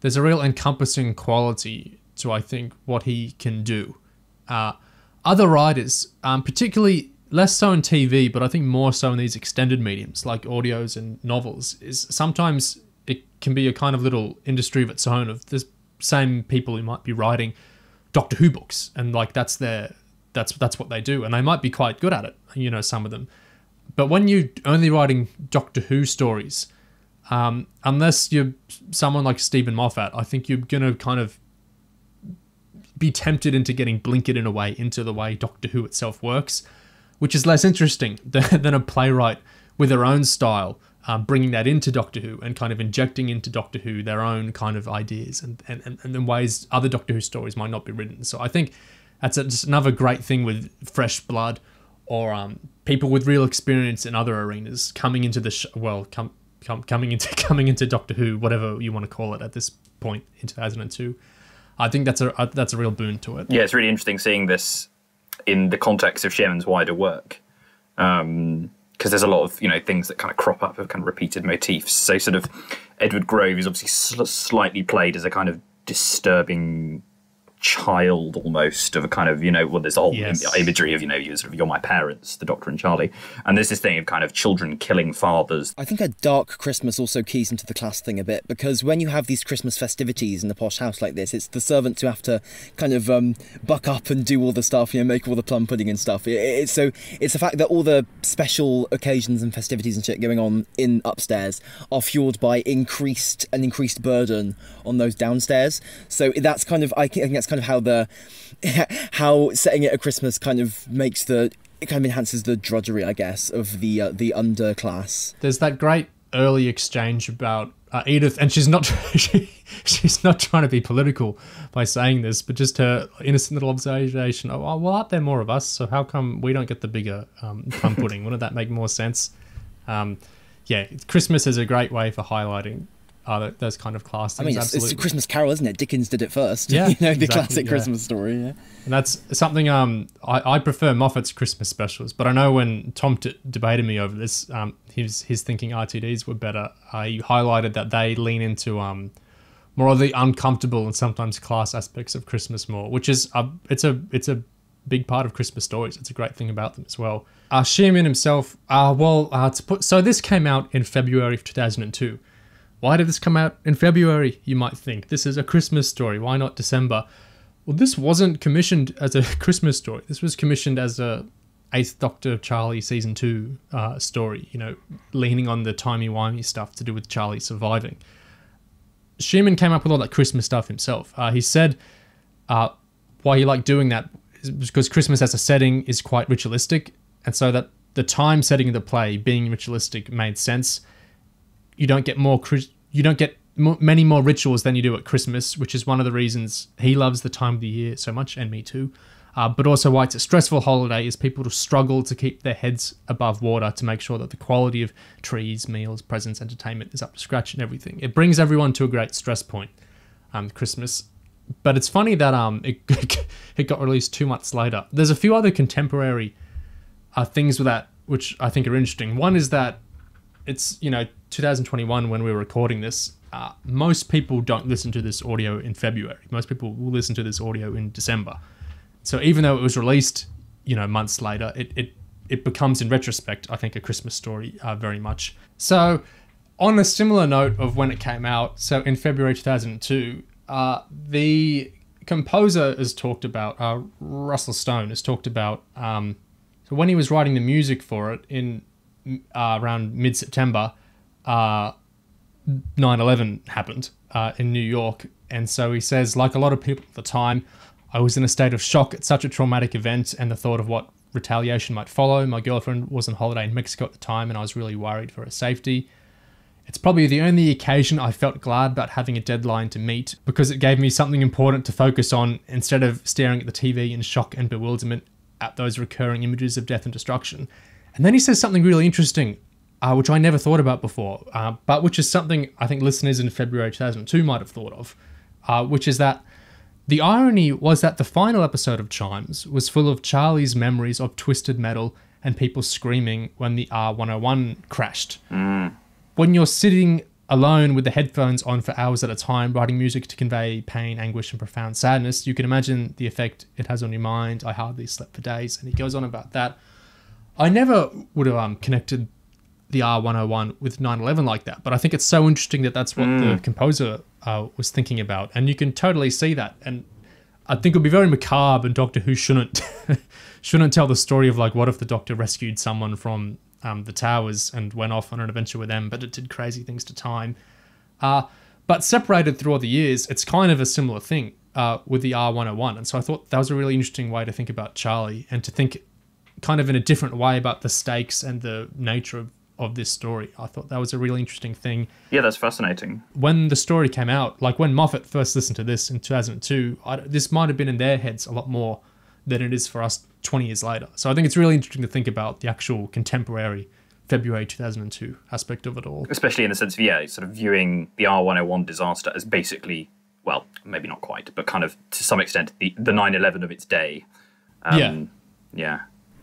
There's a real encompassing quality to, I think, what he can do. Other writers, particularly less so in TV, but I think more so in these extended mediums like audios and novels, is sometimes it can be a kind of little industry of its own of the same people who might be writing Doctor Who books, and like that's what they do, and they might be quite good at it, some of them. But when you're only writing Doctor Who stories, Unless you're someone like Stephen Moffat, I think you're going to kind of be tempted into getting blinkered in a way into the way Doctor Who itself works, which is less interesting than a playwright with their own style, bringing that into Doctor Who and kind of injecting into Doctor Who their own kind of ideas and in ways other Doctor Who stories might not be written. So I think that's just another great thing with fresh blood or people with real experience in other arenas coming into the coming into Doctor Who, whatever you want to call it at this point in 2002. I think that's a real boon to it. Yeah, it's really interesting seeing this in the context of Shearman's wider work, because there's a lot of things that kind of crop up of kind of repeated motifs. So sort of Edward Grove is obviously slightly played as a kind of disturbing child almost of a kind of there's a whole imagery of you're my parents, the Doctor and Charlie, and there's this thing of kind of children killing fathers. I think a dark Christmas also keys into the class thing a bit, because when you have these Christmas festivities in a posh house like this, it's the servants who have to kind of buck up and do all the stuff, make all the plum pudding and stuff. It's the fact that all the special occasions and festivities and shit going on in upstairs are fueled by increased burden on those downstairs. So that's kind of, I think that's kind of how setting it at Christmas kind of enhances the drudgery, I guess, of the underclass. There's that great early exchange about Edith, and she's not she's not trying to be political by saying this, but just her innocent little observation. Oh, well, aren't there more of us? So how come we don't get the bigger plum pudding? Wouldn't that make more sense? Christmas is a great way for highlighting those kind of class things. I mean, it's a Christmas Carol, isn't it? Dickens did it first. Yeah, the classic Christmas story. Yeah, and that's something. I prefer Moffat's Christmas specials, but I know when Tom debated me over this, his thinking RTDs were better. He highlighted that they lean into more of the uncomfortable and sometimes class aspects of Christmas more, which is it's a big part of Christmas stories. It's a great thing about them as well. Shearman himself, so this came out in February of 2002. Why did this come out in February, you might think? This is a Christmas story. Why not December? Well, this wasn't commissioned as a Christmas story. This was commissioned as a 8th Doctor Charley Season 2 story, leaning on the timey-wimey stuff to do with Charlie surviving. Shearman came up with all that Christmas stuff himself. He said why he liked doing that is because Christmas as a setting is quite ritualistic, and so that the time setting of the play being ritualistic made sense. You don't get many more rituals than you do at Christmas, which is one of the reasons he loves the time of the year so much, and me too. But also why it's a stressful holiday is people to struggle to keep their heads above water to make sure that the quality of trees, meals, presents, entertainment is up to scratch and everything. It brings everyone to a great stress point, Christmas. But it's funny that it got released 2 months later. There's a few other contemporary things with that which I think are interesting. One is that it's 2021 when we're recording this. Most people don't listen to this audio in February. Most people will listen to this audio in December. So even though it was released months later, it becomes in retrospect, I think, a Christmas story very much. So on a similar note of when it came out, so in February 2002, the composer has talked about, Russell Stone has talked about, so when he was writing the music for it in around mid-September, 9/11 happened in New York, and so he says, like a lot of people at the time, I was in a state of shock at such a traumatic event and the thought of what retaliation might follow. My girlfriend was on holiday in Mexico at the time and I was really worried for her safety. It's probably the only occasion I felt glad about having a deadline to meet, because it gave me something important to focus on instead of staring at the TV in shock and bewilderment at those recurring images of death and destruction. And then he says something really interesting, which I never thought about before, but which is something I think listeners in February 2002 might have thought of, which is that the irony was that the final episode of Chimes was full of Charlie's memories of twisted metal and people screaming when the R101 crashed. When you're sitting alone with the headphones on for hours at a time, writing music to convey pain, anguish, and profound sadness, you can imagine the effect it has on your mind. I hardly slept for days. And he goes on about that. I never would have connected the R101 with 9/11 like that, but I think it's so interesting that that's what the composer was thinking about, and you can totally see that. And I think it would be very macabre, and Doctor Who shouldn't tell the story of like, what if the Doctor rescued someone from the towers and went off on an adventure with them, but it did crazy things to time. But separated through all the years, it's kind of a similar thing with the R101. And so I thought that was a really interesting way to think about Charley, and to think kind of in a different way about the stakes and the nature of this story. I thought that was a really interesting thing. Yeah, that's fascinating. When the story came out, like when Moffat first listened to this in 2002, this might have been in their heads a lot more than it is for us 20 years later. So I think it's really interesting to think about the actual contemporary February 2002 aspect of it all. Especially in the sense of, yeah, sort of viewing the R101 disaster as basically, well, maybe not quite, but kind of to some extent the 9/11 of its day. Yeah.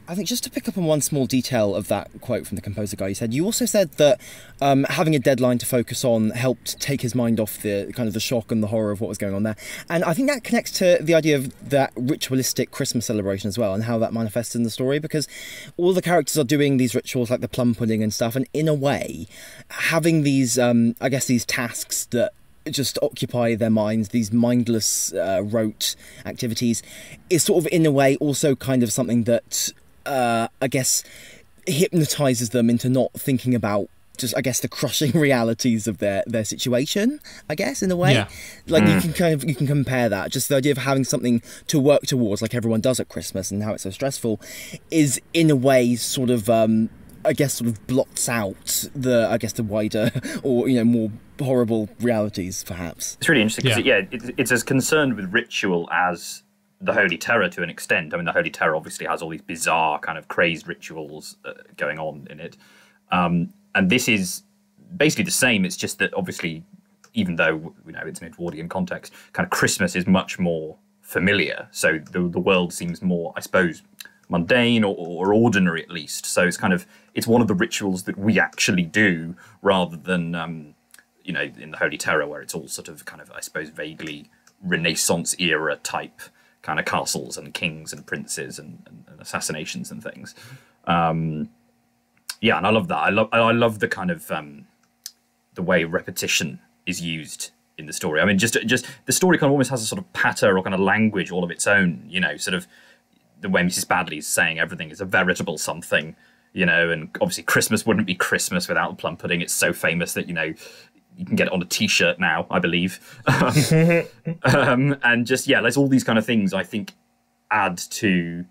I think just to pick up on one small detail of that quote from the composer guy, you said you also said that having a deadline to focus on helped take his mind off the kind of the shock and the horror of what was going on there. And I think that connects to the idea of that ritualistic Christmas celebration as well, and how that manifests in the story, because all the characters are doing these rituals like the plum pudding and stuff, and in a way having these I guess these tasks that just occupy their minds, these mindless rote activities, is sort of in a way also kind of something that I guess hypnotizes them into not thinking about just, I guess, the crushing realities of their situation, I guess, in a way. Yeah. Like you can compare that. Just the idea of having something to work towards, like everyone does at Christmas, and how it's so stressful, is in a way sort of I guess sort of blots out the wider or more horrible realities, perhaps. It's really interesting because it's as concerned with ritual as the Holy Terror to an extent. I mean, the Holy Terror obviously has all these bizarre kind of crazed rituals going on in it. And this is basically the same. It's just that obviously, even though it's an Edwardian context, kind of Christmas is much more familiar. So the world seems more, I suppose, mundane or ordinary at least. So it's one of the rituals that we actually do, rather than in the Holy Terror, where it's all sort of kind of, I suppose, vaguely Renaissance era type kind of castles and kings and princes and assassinations and things. And I love that. I love the kind of the way repetition is used in the story. I mean, just the story kind of almost has a sort of patter or kind of language all of its own. Sort of the way Mrs. Badley's saying everything is a veritable something. And obviously Christmas wouldn't be Christmas without the plum pudding. It's so famous that you can get it on a T-shirt now, I believe. And just, there's all these kind of things I think add to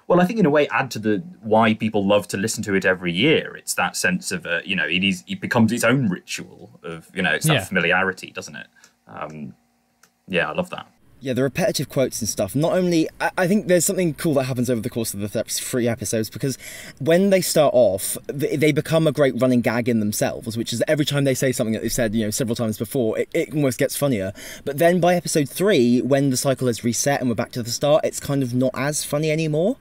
the why people love to listen to it every year. It's that sense of, it becomes its own ritual of, it's that familiarity, doesn't it? I love that. Yeah, the repetitive quotes and stuff. Not only, I think there's something cool that happens over the course of the 3 episodes, because when they start off, they become a great running gag in themselves, which is every time they say something that they've said, several times before, it almost gets funnier. But then by episode 3, when the cycle has reset and we're back to the start, it's kind of not as funny anymore.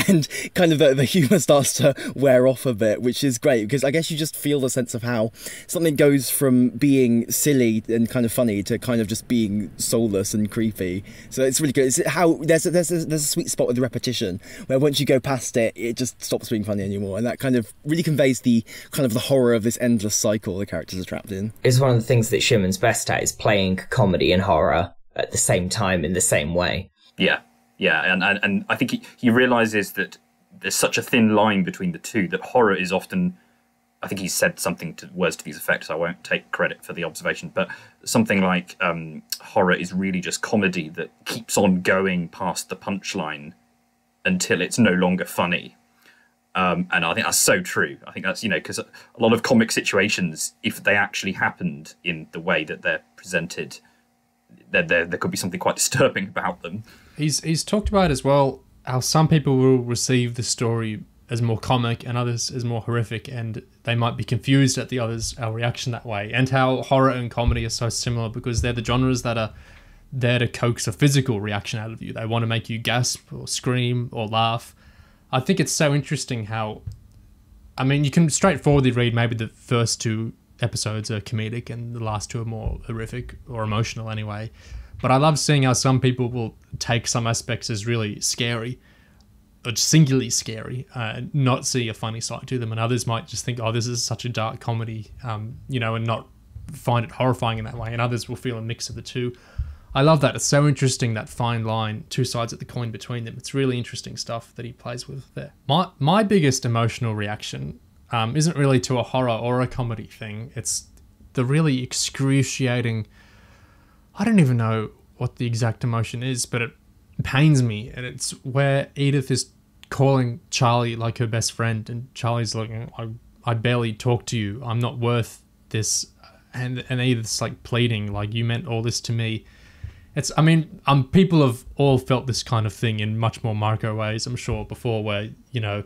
And kind of the humour starts to wear off a bit, which is great, because I guess you just feel the sense of how something goes from being silly and kind of funny to kind of just being soulless and creepy. So it's really good. It's how there's a sweet spot with the repetition where once you go past it, it just stops being funny anymore, and that kind of really conveys the kind of the horror of this endless cycle the characters are trapped in. It's one of the things that Shearman's best at, is playing comedy and horror at the same time in the same way. Yeah, and I think he realizes that there's such a thin line between the two that horror is often. I think he said words to these effects. I won't take credit for the observation, but something like horror is really just comedy that keeps on going past the punchline until it's no longer funny. And I think that's so true. I think that's, because a lot of comic situations, if they actually happened in the way that they're presented, there could be something quite disturbing about them. He's talked about as well how some people will receive the story as more comic and others as more horrific, and they might be confused at our reaction that way, and how horror and comedy are so similar because they're the genres that are there to coax a physical reaction out of you. They want to make you gasp or scream or laugh. I think it's so interesting how, I mean, you can straightforwardly read maybe the first 2 episodes are comedic and the last 2 are more horrific or emotional anyway, but I love seeing how some people will take some aspects as really scary, or singularly scary, not see a funny side to them, and others might just think, oh, this is such a dark comedy, and not find it horrifying in that way, and others will feel a mix of the two. I love that. It's so interesting, that fine line, 2 sides of the coin between them. It's really interesting stuff that he plays with there. My biggest emotional reaction isn't really to a horror or a comedy thing. It's the really excruciating, I don't even know what the exact emotion is, but it pains me. And it's where Edith is calling Charley like her best friend, and Charley's like, I barely talk to you, I'm not worth this. And Edith's like pleading, like, you meant all this to me. People have all felt this kind of thing in much more micro ways, I'm sure, before, where, you know,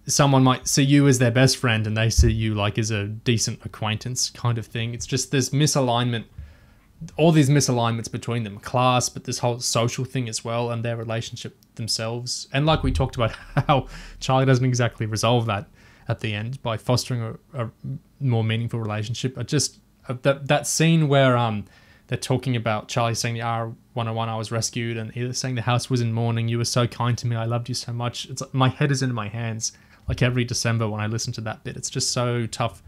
someone might see you as their best friend and they see you like as a decent acquaintance kind of thing. It's just this misalignment, all these misalignments between them, class, but this whole social thing as well, and their relationship themselves. And like we talked about, how Charley doesn't exactly resolve that at the end by fostering a more meaningful relationship. That scene where they're talking about Charley saying the R101, I was rescued, and Edith saying the house was in mourning, you were so kind to me, I loved you so much. It's like my head is in my hands, like every December when I listen to that bit. It's just so tough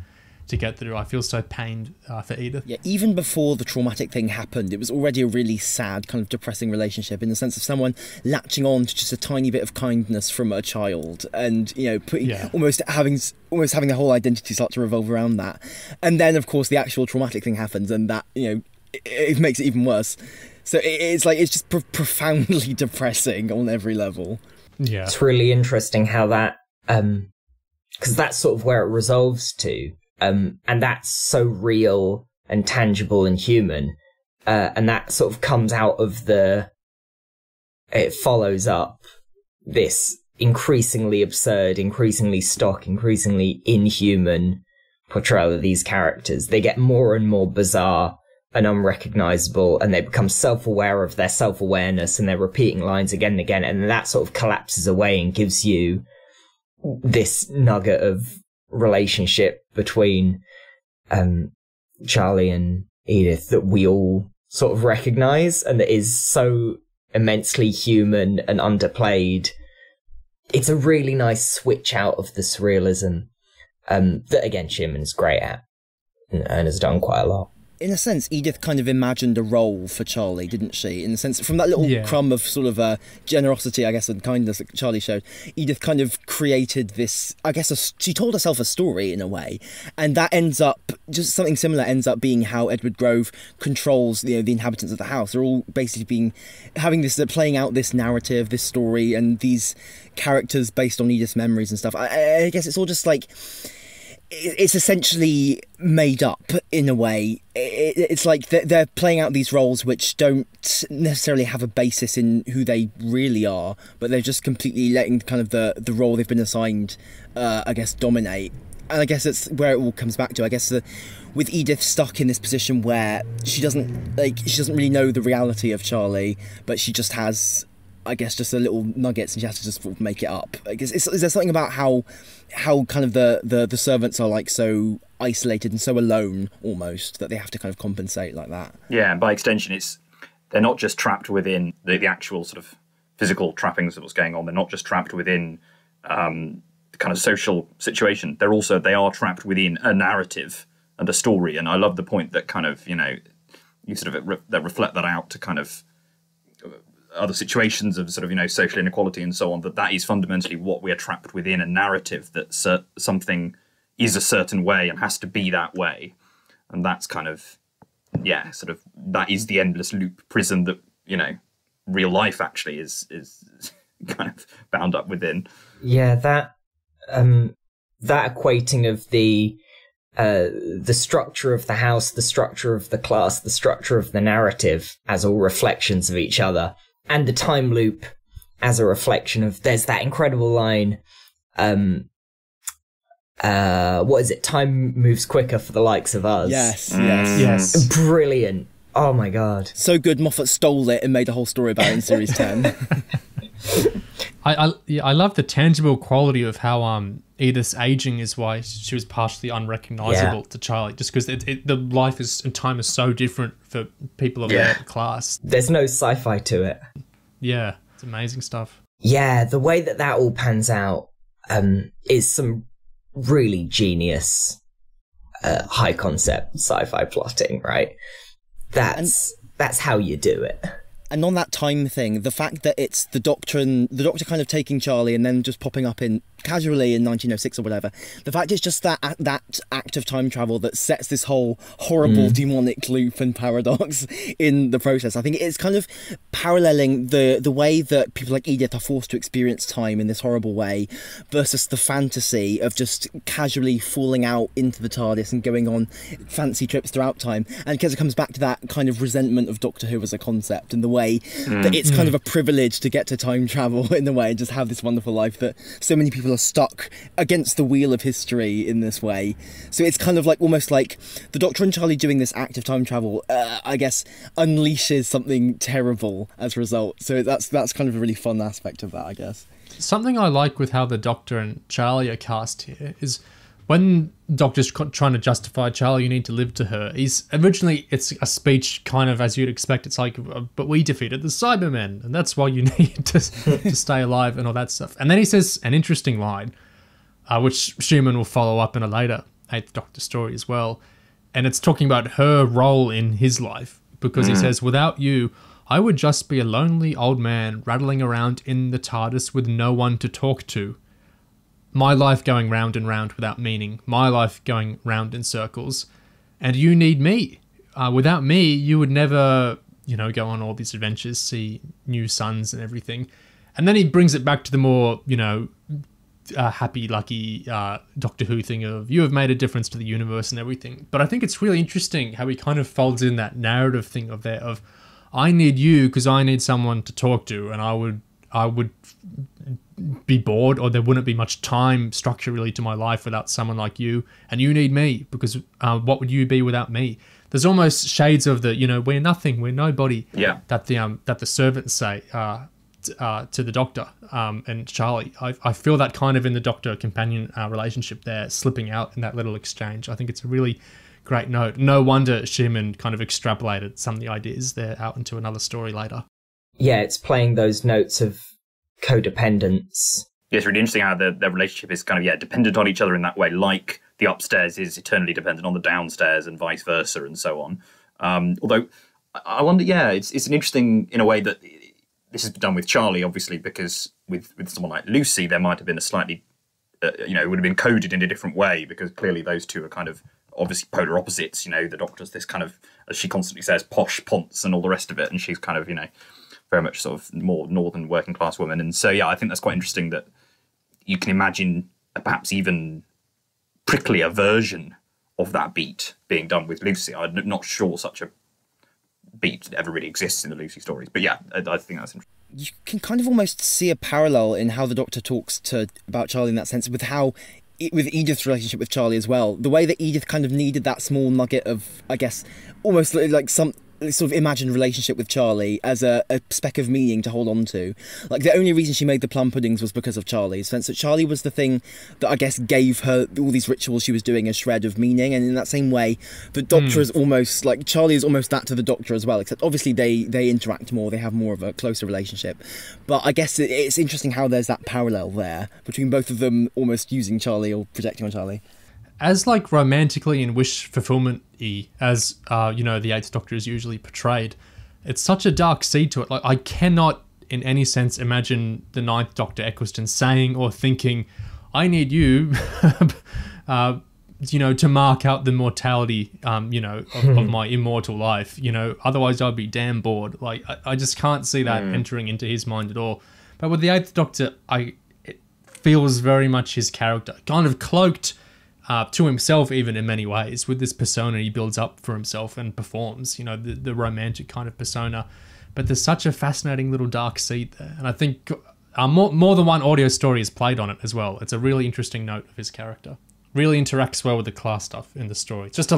to get through. I feel so pained for Edith. Yeah, even before the traumatic thing happened, it was already a really sad, kind of depressing relationship, in the sense of someone latching on to just a tiny bit of kindness from a child, and, you know, almost having the whole identity start to revolve around that. And then, of course, the actual traumatic thing happens, and that, you know, it makes it even worse. So it's just profoundly depressing on every level. Yeah, it's really interesting how that, because that's sort of where it resolves to, and that's so real and tangible and human, and that sort of comes out of it follows up this increasingly absurd, increasingly stock, increasingly inhuman portrayal of these characters. They get more and more bizarre and unrecognizable, and they become self-aware of their self-awareness, and they're repeating lines again and again, and that sort of collapses away and gives you this nugget of relationship between Charley and Edith that we all sort of recognize, and that is so immensely human and underplayed. It's a really nice switch out of the surrealism that, again, Shearman's great at and has done quite a lot. In a sense, Edith kind of imagined a role for Charley, didn't she? In the sense, from that little crumb of sort of generosity, I guess, and kindness that Charley showed, Edith kind of created this, I guess, she told herself a story in a way, and that ends up, just something similar ends up being how Edward Grove controls, you know, the inhabitants of the house. They're all basically playing out this narrative, this story, and these characters based on Edith's memories and stuff. I guess it's all just like, it's essentially made up in a way. It's like they're playing out these roles which don't necessarily have a basis in who they really are, but they're just completely letting kind of the role they've been assigned, I guess, dominate. And I guess that's where it all comes back to. I guess with Edith stuck in this position where she doesn't really know the reality of Charley, but she just has, I guess, just a little nuggets, and she has to just make it up. I guess is there something about how kind of the servants are like so isolated and so alone almost that they have to kind of compensate like that? Yeah, and by extension, they're not just trapped within the actual sort of physical trappings of what's going on. They're not just trapped within the kind of social situation. They are trapped within a narrative and a story. And I love the point that kind of, you know, you sort of that reflect that out to kind of other situations of sort of, you know, social inequality and so on, that is fundamentally what we are trapped within, a narrative that something is a certain way and has to be that way. And that's kind of, yeah, sort of, that is the endless loop prison that, you know, real life actually is kind of bound up within. Yeah, that equating of the structure of the house, the structure of the class, the structure of the narrative as all reflections of each other, and the time loop as a reflection of, there's that incredible line, what is it? Time moves quicker for the likes of us. Yes. Brilliant. Oh my God. So good, Moffat stole it and made a whole story about it in Series 10. I love the tangible quality of how Edith's aging is why she was partially unrecognizable to Charley, just because the life and time is so different for people of their class. There's no sci-fi to it. Yeah, it's amazing stuff. Yeah, the way that all pans out is some really genius high concept sci-fi plotting, right? That's how you do it. And on that time thing, the fact that it's the doctor kind of taking Charley and then just popping up in casually in 1906 or whatever. The fact it's just that act of time travel that sets this whole horrible demonic loop and paradox in the process. I think it's kind of paralleling the way that people like Edith are forced to experience time in this horrible way versus the fantasy of just casually falling out into the TARDIS and going on fancy trips throughout time. And because it comes back to that kind of resentment of Doctor Who as a concept and the way that it's kind of a privilege to get to time travel in the way and just have this wonderful life, that so many people are stuck against the wheel of history in this way. So it's kind of like almost like the Doctor and Charlie doing this act of time travel, I guess, unleashes something terrible as a result. So that's kind of a really fun aspect of that, I guess. Something I like with how the Doctor and Charlie are cast here is when Doctor's trying to justify Charlie, you need to live to her. It's a speech kind of as you'd expect. It's like, but we defeated the Cybermen, and that's why you need to stay alive and all that stuff. And then he says an interesting line, which Shearman will follow up in a later 8th Doctor story as well. And it's talking about her role in his life, because he says, without you, I would just be a lonely old man rattling around in the TARDIS with no one to talk to. My life going round and round without meaning. My life going round in circles. And you need me. Without me, you would never, go on all these adventures, see new suns and everything. And then he brings it back to the more, happy, lucky Doctor Who thing of, you have made a difference to the universe and everything. But I think it's really interesting how he kind of folds in that narrative thing of I need you because I need someone to talk to, and I would be bored, or there wouldn't be much time structure really to my life without someone like you, and you need me because what would you be without me? There's almost shades of the we're nothing, we're nobody, that the servants say to the Doctor and Charlie. I feel that kind of in the Doctor companion relationship there slipping out in that little exchange. I think it's a really great note. No wonder Shearman kind of extrapolated some of the ideas there out into another story later. Yeah, it's playing those notes of codependence. Yeah, it's really interesting how their relationship is kind of, dependent on each other in that way, like the upstairs is eternally dependent on the downstairs and vice versa and so on. Although, I wonder, it's an interesting, in a way that this has been done with Charlie, obviously, because with someone like Lucy, there might have been a slightly, it would have been coded in a different way, because clearly those two are kind of obviously polar opposites. The Doctor's this kind of, as she constantly says, posh ponce and all the rest of it, and she's kind of, very much sort of more northern working class woman. And so, I think that's quite interesting that you can imagine a perhaps even pricklier version of that beat being done with Lucy. I'm not sure such a beat ever really exists in the Lucy stories. But I think that's interesting. You can kind of almost see a parallel in how the Doctor talks about Charlie in that sense, with how with Edith's relationship with Charlie as well. The way that Edith kind of needed that small nugget of, I guess, almost like some sort of imagined relationship with Charlie as a speck of meaning to hold on to. Like, the only reason she made the plum puddings was because of Charlie's sense that Charlie was the thing that, I guess, gave her all these rituals she was doing a shred of meaning. And in that same way, the Doctor is almost like, Charlie is almost that to the Doctor as well, except obviously they interact more, they have more of a closer relationship. But I guess it's interesting how there's that parallel there between both of them almost using Charlie or projecting on Charlie. As like romantically and wish fulfillment-y as the 8th Doctor is usually portrayed, it's such a dark seed to it. Like, I cannot in any sense imagine the 9th Doctor Eccleston saying or thinking, I need you to mark out the mortality of my immortal life, otherwise I'd be damn bored. Like, I just can't see that entering into his mind at all. But with the 8th Doctor, it feels very much his character, kind of cloaked to himself, even in many ways, with this persona he builds up for himself and performs, the romantic kind of persona. But there's such a fascinating little dark seed there. And I think more than one audio story is played on it as well. It's a really interesting note of his character. Really interacts well with the class stuff in the story. It's just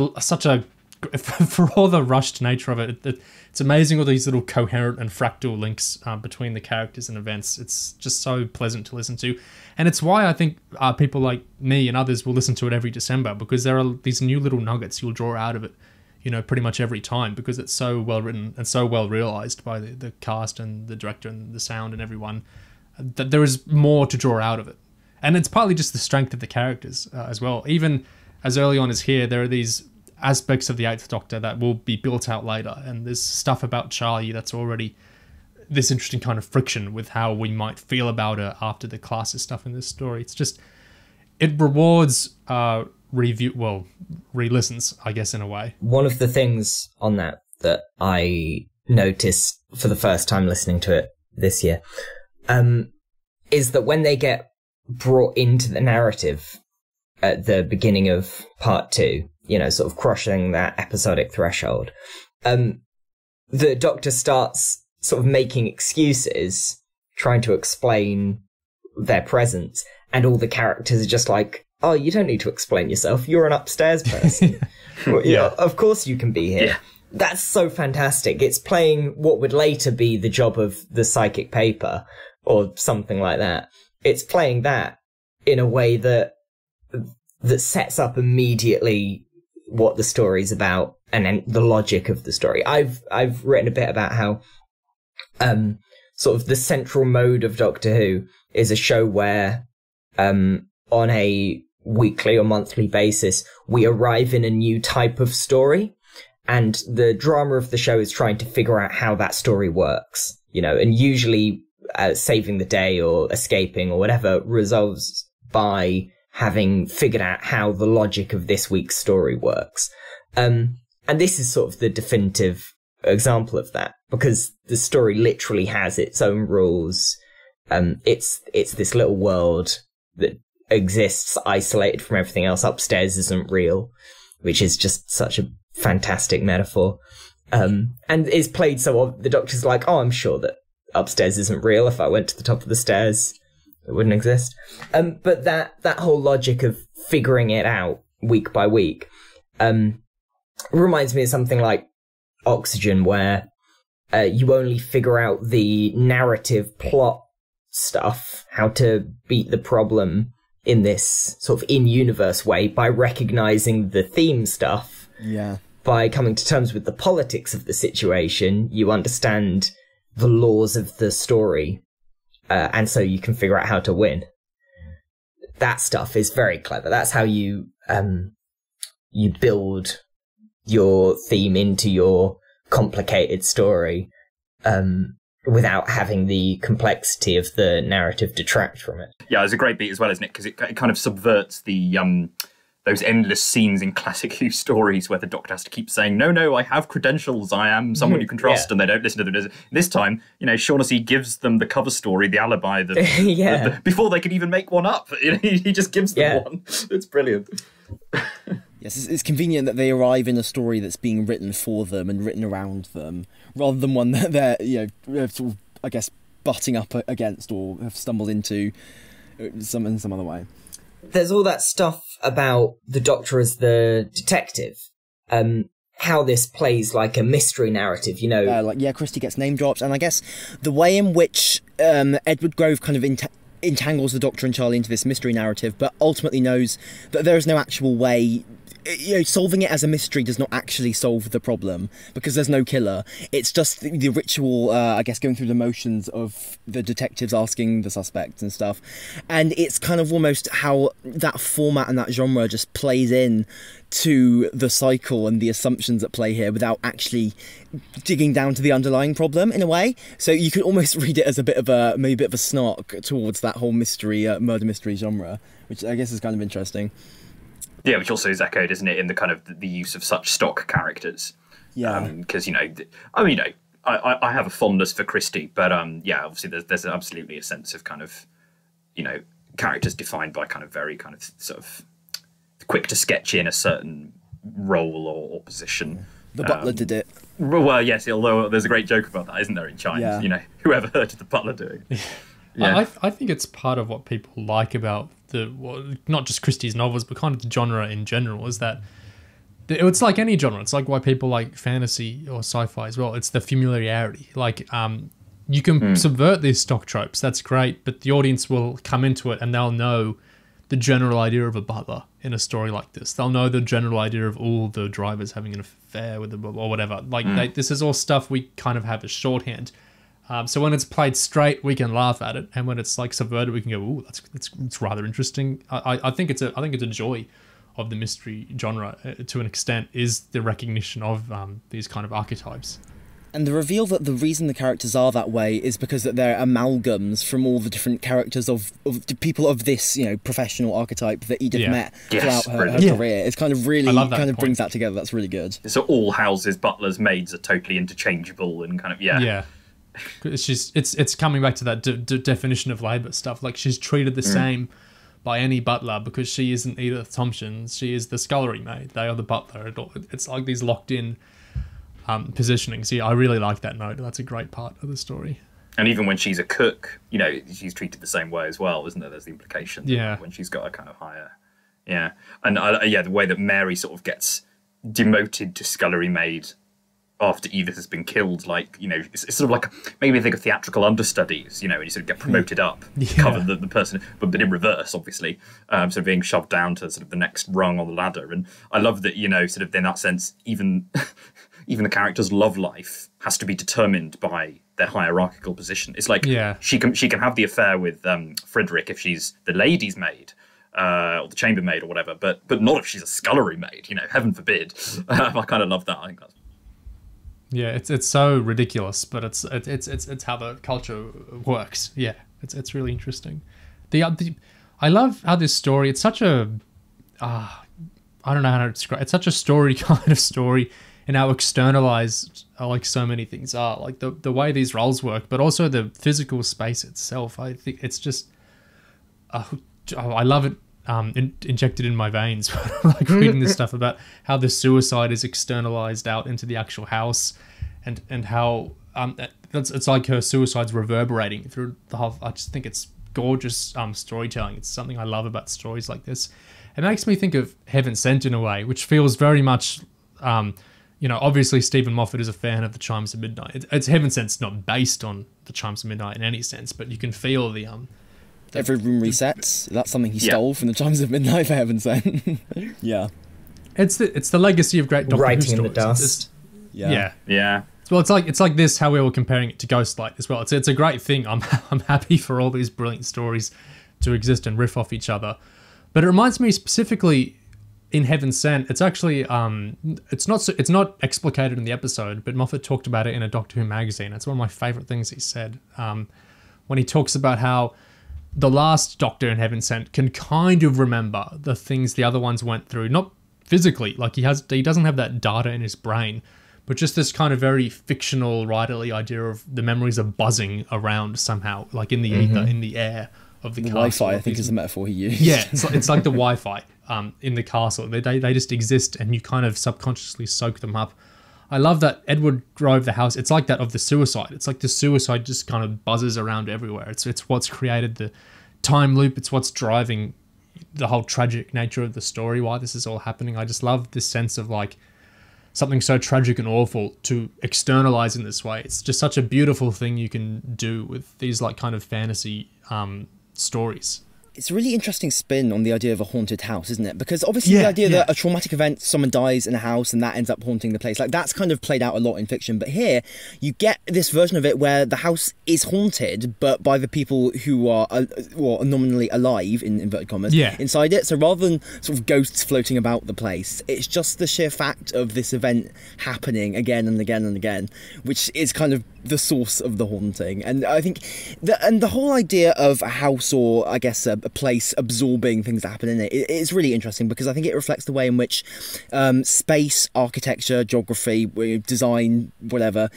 for all the rushed nature of it, it's amazing all these little coherent and fractal links between the characters and events. It's just so pleasant to listen to. And it's why I think people like me and others will listen to it every December, because there are these new little nuggets you'll draw out of it, pretty much every time, because it's so well written and so well realised by the cast and the director and the sound and everyone, that there is more to draw out of it. And it's partly just the strength of the characters as well. Even as early on as here, there are these aspects of the 8th Doctor that will be built out later, and there's stuff about Charlie that's already this interesting kind of friction with how we might feel about her after the classes stuff in this story. It's just, it rewards re-listens, I guess, in a way. One of the things on that I noticed for the first time listening to it this year is that when they get brought into the narrative at the beginning of part 2, you know, sort of crossing that episodic threshold, the Doctor starts sort of making excuses, trying to explain their presence, and all the characters are just like, oh, you don't need to explain yourself, you're an upstairs person. Well, yeah, of course you can be here. Yeah. That's so fantastic. It's playing what would later be the job of the psychic paper or something like that. It's playing that in a way that sets up immediately what the story's about and then the logic of the story. I've written a bit about how sort of the central mode of Doctor Who is a show where on a weekly or monthly basis we arrive in a new type of story, and the drama of the show is trying to figure out how that story works, you know, and usually saving the day or escaping or whatever resolves by having figured out how the logic of this week's story works. And this is sort of the definitive example of that, because the story literally has its own rules. It's this little world that exists isolated from everything else. Upstairs isn't real, which is just such a fantastic metaphor. And is played so the Doctor's like, oh, I'm sure that upstairs isn't real. If I went to the top of the stairs, it wouldn't exist. But that whole logic of figuring it out week by week reminds me of something like Oxygen, where you only figure out the narrative plot stuff, how to beat the problem in this sort of in-universe way, by recognizing the theme stuff. Yeah. By coming to terms with the politics of the situation, you understand the laws of the story, and so you can figure out how to win. That stuff is very clever. That's how you build your theme into your complicated story, without having the complexity of the narrative detract from it. Yeah, it's a great beat as well, isn't it? Because it kind of subverts the those endless scenes in classic Who stories where the Doctor has to keep saying, no, I have credentials, I am someone you can trust, and they don't listen to them. This time, you know, Shaughnessy gives them the cover story, the alibi, before they can even make one up. He just gives them one. It's brilliant. Yes, it's convenient that they arrive in a story that's being written for them and written around them, rather than one that they're, you know, sort of, I guess, butting up against or have stumbled into in some other way. There's all that stuff about the Doctor as the detective, how this plays like a mystery narrative, you know. Christy gets name dropped, and I guess the way in which Edward Grove kind of entangles the Doctor and Charlie into this mystery narrative, but ultimately knows that there is no actual way. You know, solving it as a mystery does not actually solve the problem, because there's no killer. It's just the ritual, I guess, going through the motions of the detectives asking the suspects and stuff. And it's kind of almost how that format and that genre just plays in to the cycle and the assumptions at play here without actually digging down to the underlying problem in a way. So you could almost read it as maybe a bit of a snark towards that whole mystery, murder mystery genre, which I guess is kind of interesting. Yeah, which also is echoed, isn't it, in the kind of the use of such stock characters. Yeah. Because, I have a fondness for Christie, but obviously there's absolutely a sense of kind of, characters defined by kind of very kind of sort of quick to sketch in a certain role or position. The butler did it. Well, yes, although there's a great joke about that, isn't there, in Chimes? Yeah. Whoever heard of the butler doing it? Yeah. I think it's part of what people like about not just Christie's novels, but kind of the genre in general, is that it's like any genre. It's like why people like fantasy or sci-fi as well. It's the familiarity. Like, you can subvert these stock tropes. That's great, but the audience will come into it and they'll know the general idea of a butler in a story like this. They'll know the general idea of all the drivers having an affair with them or whatever. Like, this is all stuff we kind of have as shorthand. So when it's played straight, we can laugh at it, and when it's like subverted, we can go, "Ooh, that's rather interesting." I think it's a joy of the mystery genre to an extent, is the recognition of these kind of archetypes. And the reveal that the reason the characters are that way is because that they're amalgams from all the different characters of the people of this, professional archetype that Edith met throughout her career. It's kind of really kind of brings that together. That's really good. So all houses, butlers, maids are totally interchangeable and kind of Yeah. It's coming back to that definition of labour stuff. Like, she's treated the same by any butler because she isn't Edith Thompson. She is the scullery maid. They are the butler. It's like these locked in positionings. Yeah, I really like that note. That's a great part of the story. And even when she's a cook, she's treated the same way as well, isn't there? There's the implication. Yeah. When she's got a kind of higher. Yeah. And the way that Mary sort of gets demoted to scullery maid after Edith has been killed, like, it's sort of like, maybe think of theatrical understudies, and you sort of get promoted up, cover the person, but in reverse, obviously, sort of being shoved down to sort of the next rung on the ladder. And I love that, sort of in that sense, even the character's love life has to be determined by their hierarchical position. It's like she can have the affair with Frederick if she's the lady's maid, or the chambermaid or whatever, but not if she's a scullery maid. Heaven forbid. I kind of love that. I think that's. Yeah, it's so ridiculous, but it's how the culture works. Yeah, it's really interesting. I love how this story. It's such a I don't know how to describe. It's such a story kind of story, and how externalized like so many things are. Like the way these roles work, but also the physical space itself. I think it's just I love it. Injected in my veins, like reading this stuff about how the suicide is externalized out into the actual house, and how it's like her suicide's reverberating through the whole. I just think it's gorgeous storytelling. It's something I love about stories like this. It makes me think of Heaven Sent in a way, which feels very much, obviously Stephen Moffat is a fan of the Chimes of Midnight. It's Heaven Sent's not based on the Chimes of Midnight in any sense, but you can feel the Every room resets. That's something he stole from the Chimes of Midnight, for heaven's sake. Yeah. It's the legacy of great Doctor Who Writing stories. in the dust. Yeah. Well, it's like this. How we were comparing it to Ghostlight as well. It's a great thing. I'm happy for all these brilliant stories to exist and riff off each other. But it reminds me specifically in Heaven Sent. It's actually it's not explicated in the episode, but Moffat talked about it in a Doctor Who magazine. It's one of my favourite things he said when he talks about how the last Doctor in Heaven Sent can kind of remember the things the other ones went through, not physically, like he doesn't have that data in his brain, but just this kind of very fictional, writerly idea of the memories are buzzing around somehow, like in the ether, in the air of the castle. Wi-Fi, I think, is the metaphor he used. Yeah, it's like the Wi-Fi in the castle. They just exist, and you kind of subconsciously soak them up. I love that Edward Grove, the house, it's like that of the suicide. It's like the suicide just kind of buzzes around everywhere. It's what's created the time loop. It's what's driving the whole tragic nature of the story, why this is all happening. I just love this sense of like something so tragic and awful to externalize in this way. It's just such a beautiful thing you can do with these like kind of fantasy stories. It's a really interesting spin on the idea of a haunted house, isn't it? Because obviously the idea that a traumatic event, someone dies in a house and that ends up haunting the place, like that's kind of played out a lot in fiction. But here, you get this version of it where the house is haunted, but by the people who are nominally alive, in inverted commas, inside it. So rather than sort of ghosts floating about the place, it's just the sheer fact of this event happening again and again and again, which is kind of the source of the haunting. And I think the whole idea of a house, or I guess a place absorbing things that happen in it is really interesting, because I think it reflects the way in which space, architecture, geography, design, whatever,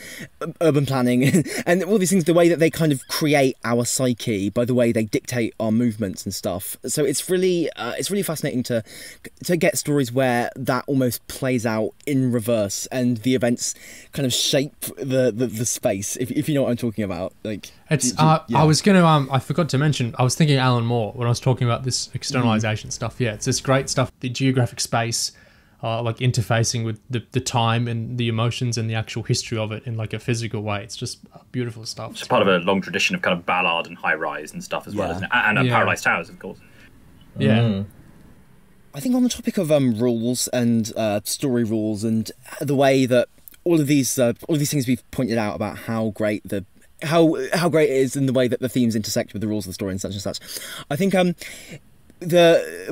urban planning and all these things, the way that they kind of create our psyche by the way they dictate our movements and stuff. So it's really fascinating to get stories where that almost plays out in reverse and the events kind of shape the space, if you know what I'm talking about. Like it's I was gonna I forgot to mention, I was thinking Alan Moore when I was talking about this externalization stuff. Yeah, it's this great stuff, the geographic space, like interfacing with the time and the emotions and the actual history of it in like a physical way. It's just beautiful stuff. It's part of a long tradition of kind of Ballard and high rise and stuff as well, isn't it? And Paradise Towers, of course. Yeah. I think on the topic of rules and story rules and the way that all of these things we've pointed out about how great how great it is in the way that the themes intersect with the rules of the story and such. I think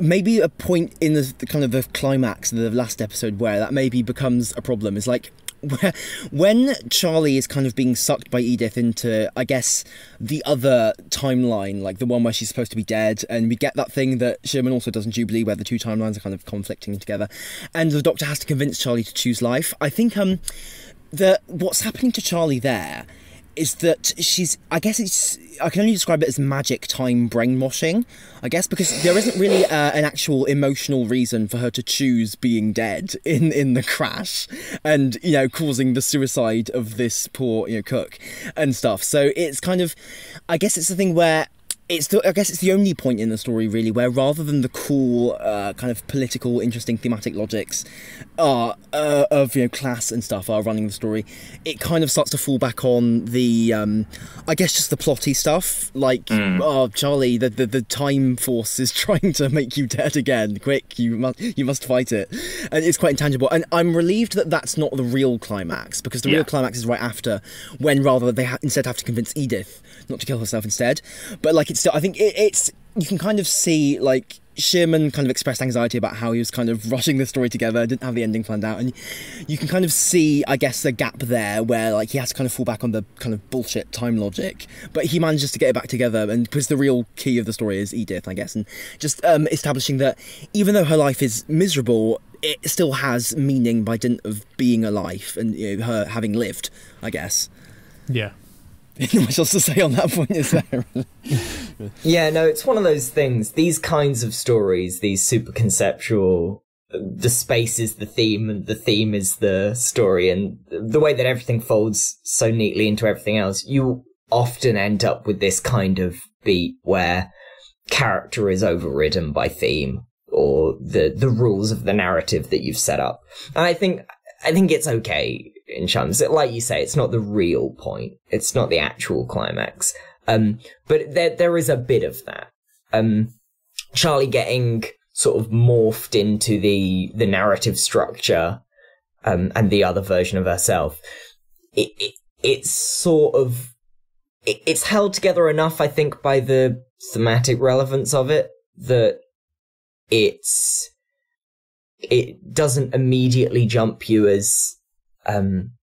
maybe a point in the kind of the climax of the last episode where that maybe becomes a problem is like when Charlie is kind of being sucked by Edith into, I guess, the other timeline, like the one where she's supposed to be dead, and we get that thing that Shearman also does in Jubilee, where the two timelines are kind of conflicting together, and the Doctor has to convince Charlie to choose life. I think what's happening to Charlie there is that I can only describe it as magic time brainwashing, I guess, because there isn't really an actual emotional reason for her to choose being dead in the crash and, causing the suicide of this poor, cook and stuff. So it's kind of, I guess it's the thing where it's the only point in the story, really, where rather than the cool, kind of political, interesting thematic logics of class and stuff are running the story, it kind of starts to fall back on the, I guess, just the plotty stuff. Like, Charlie, the time force is trying to make you dead again. Quick, you must fight it, and it's quite intangible. And I'm relieved that that's not the real climax, because the real climax is right after, when rather they instead have to convince Edith not to kill herself instead. But like, it's still, I think it's you can kind of see, like, Shearman kind of expressed anxiety about how he was kind of rushing the story together, didn't have the ending planned out, and you can kind of see, I guess, the gap there where, like, he has to kind of fall back on the kind of bullshit time logic, but he manages to get it back together, and because the real key of the story is Edith, I guess, and just establishing that even though her life is miserable, it still has meaning by dint of being alive and her having lived, I guess. Yeah. Not much else to say on that point, is there? Yeah, no, it's one of those things. These kinds of stories, these super conceptual, the space is the theme and the theme is the story, and the way that everything folds so neatly into everything else, you often end up with this kind of beat where character is overridden by theme or the rules of the narrative that you've set up. And I think it's okay in Chimes. Like you say, it's not the real point. It's not the actual climax. But there is a bit of that. Charlie getting sort of morphed into the narrative structure, and the other version of herself. It's sort of, it's held together enough, I think, by the thematic relevance of it, that it doesn't immediately jump you as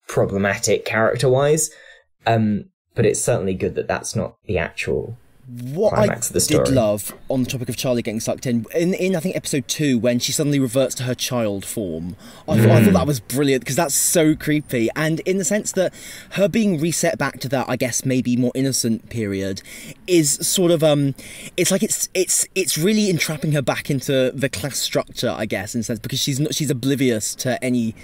problematic character-wise, but it's certainly good that that's not the actual climax of the story. What I did love, on the topic of Charlie getting sucked in I think episode 2, when she suddenly reverts to her child form, I thought that was brilliant, because that's so creepy, and in the sense that her being reset back to that, I guess, maybe more innocent period, is sort of, it's like it's really entrapping her back into the class structure, I guess, in a sense, because she's oblivious to any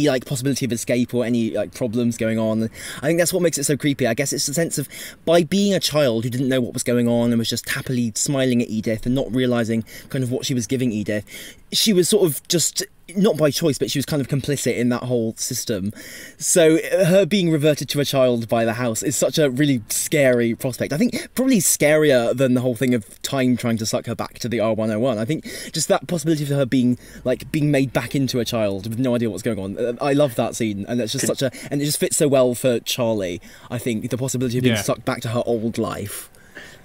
like possibility of escape or any like problems going on. I think that's what makes it so creepy. I guess it's the sense of, by being a child who didn't know what was going on and was just happily smiling at Edith and not realising kind of what she was giving Edith, she was sort of just, not by choice, but she was kind of complicit in that whole system. So her being reverted to a child by the house is such a really scary prospect. I think probably scarier than the whole thing of time trying to suck her back to the R101. I think just that possibility of her being made back into a child with no idea what's going on. I love that scene, and it's just and it just fits so well for Charlie. I think the possibility of being sucked back to her old life.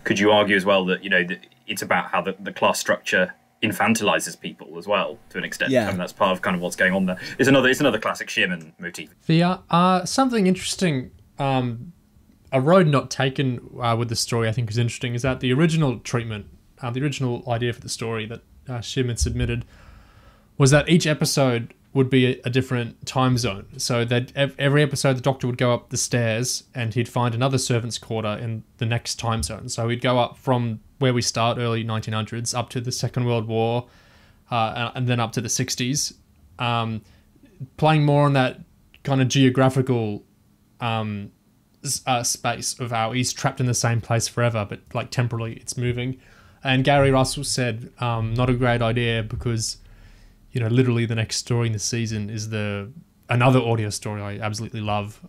Could you argue as well that, that it's about how the class structure infantilizes people as well, to an extent? Yeah. I mean, that's part of kind of what's going on there. It's another classic Shearman motif. Something interesting, a road not taken with the story, I think, is interesting, is that the original treatment, the original idea for the story that Shearman submitted, was that each episode would be a different time zone. So that every episode the Doctor would go up the stairs and he'd find another servant's quarter in the next time zone. So he'd go up from where we start, early 1900s, up to the Second World War, and then up to the 60s, playing more on that kind of geographical space of how he's trapped in the same place forever, but like temporally it's moving. And Gary Russell said, not a great idea, because literally the next story in the season is another audio story I absolutely love,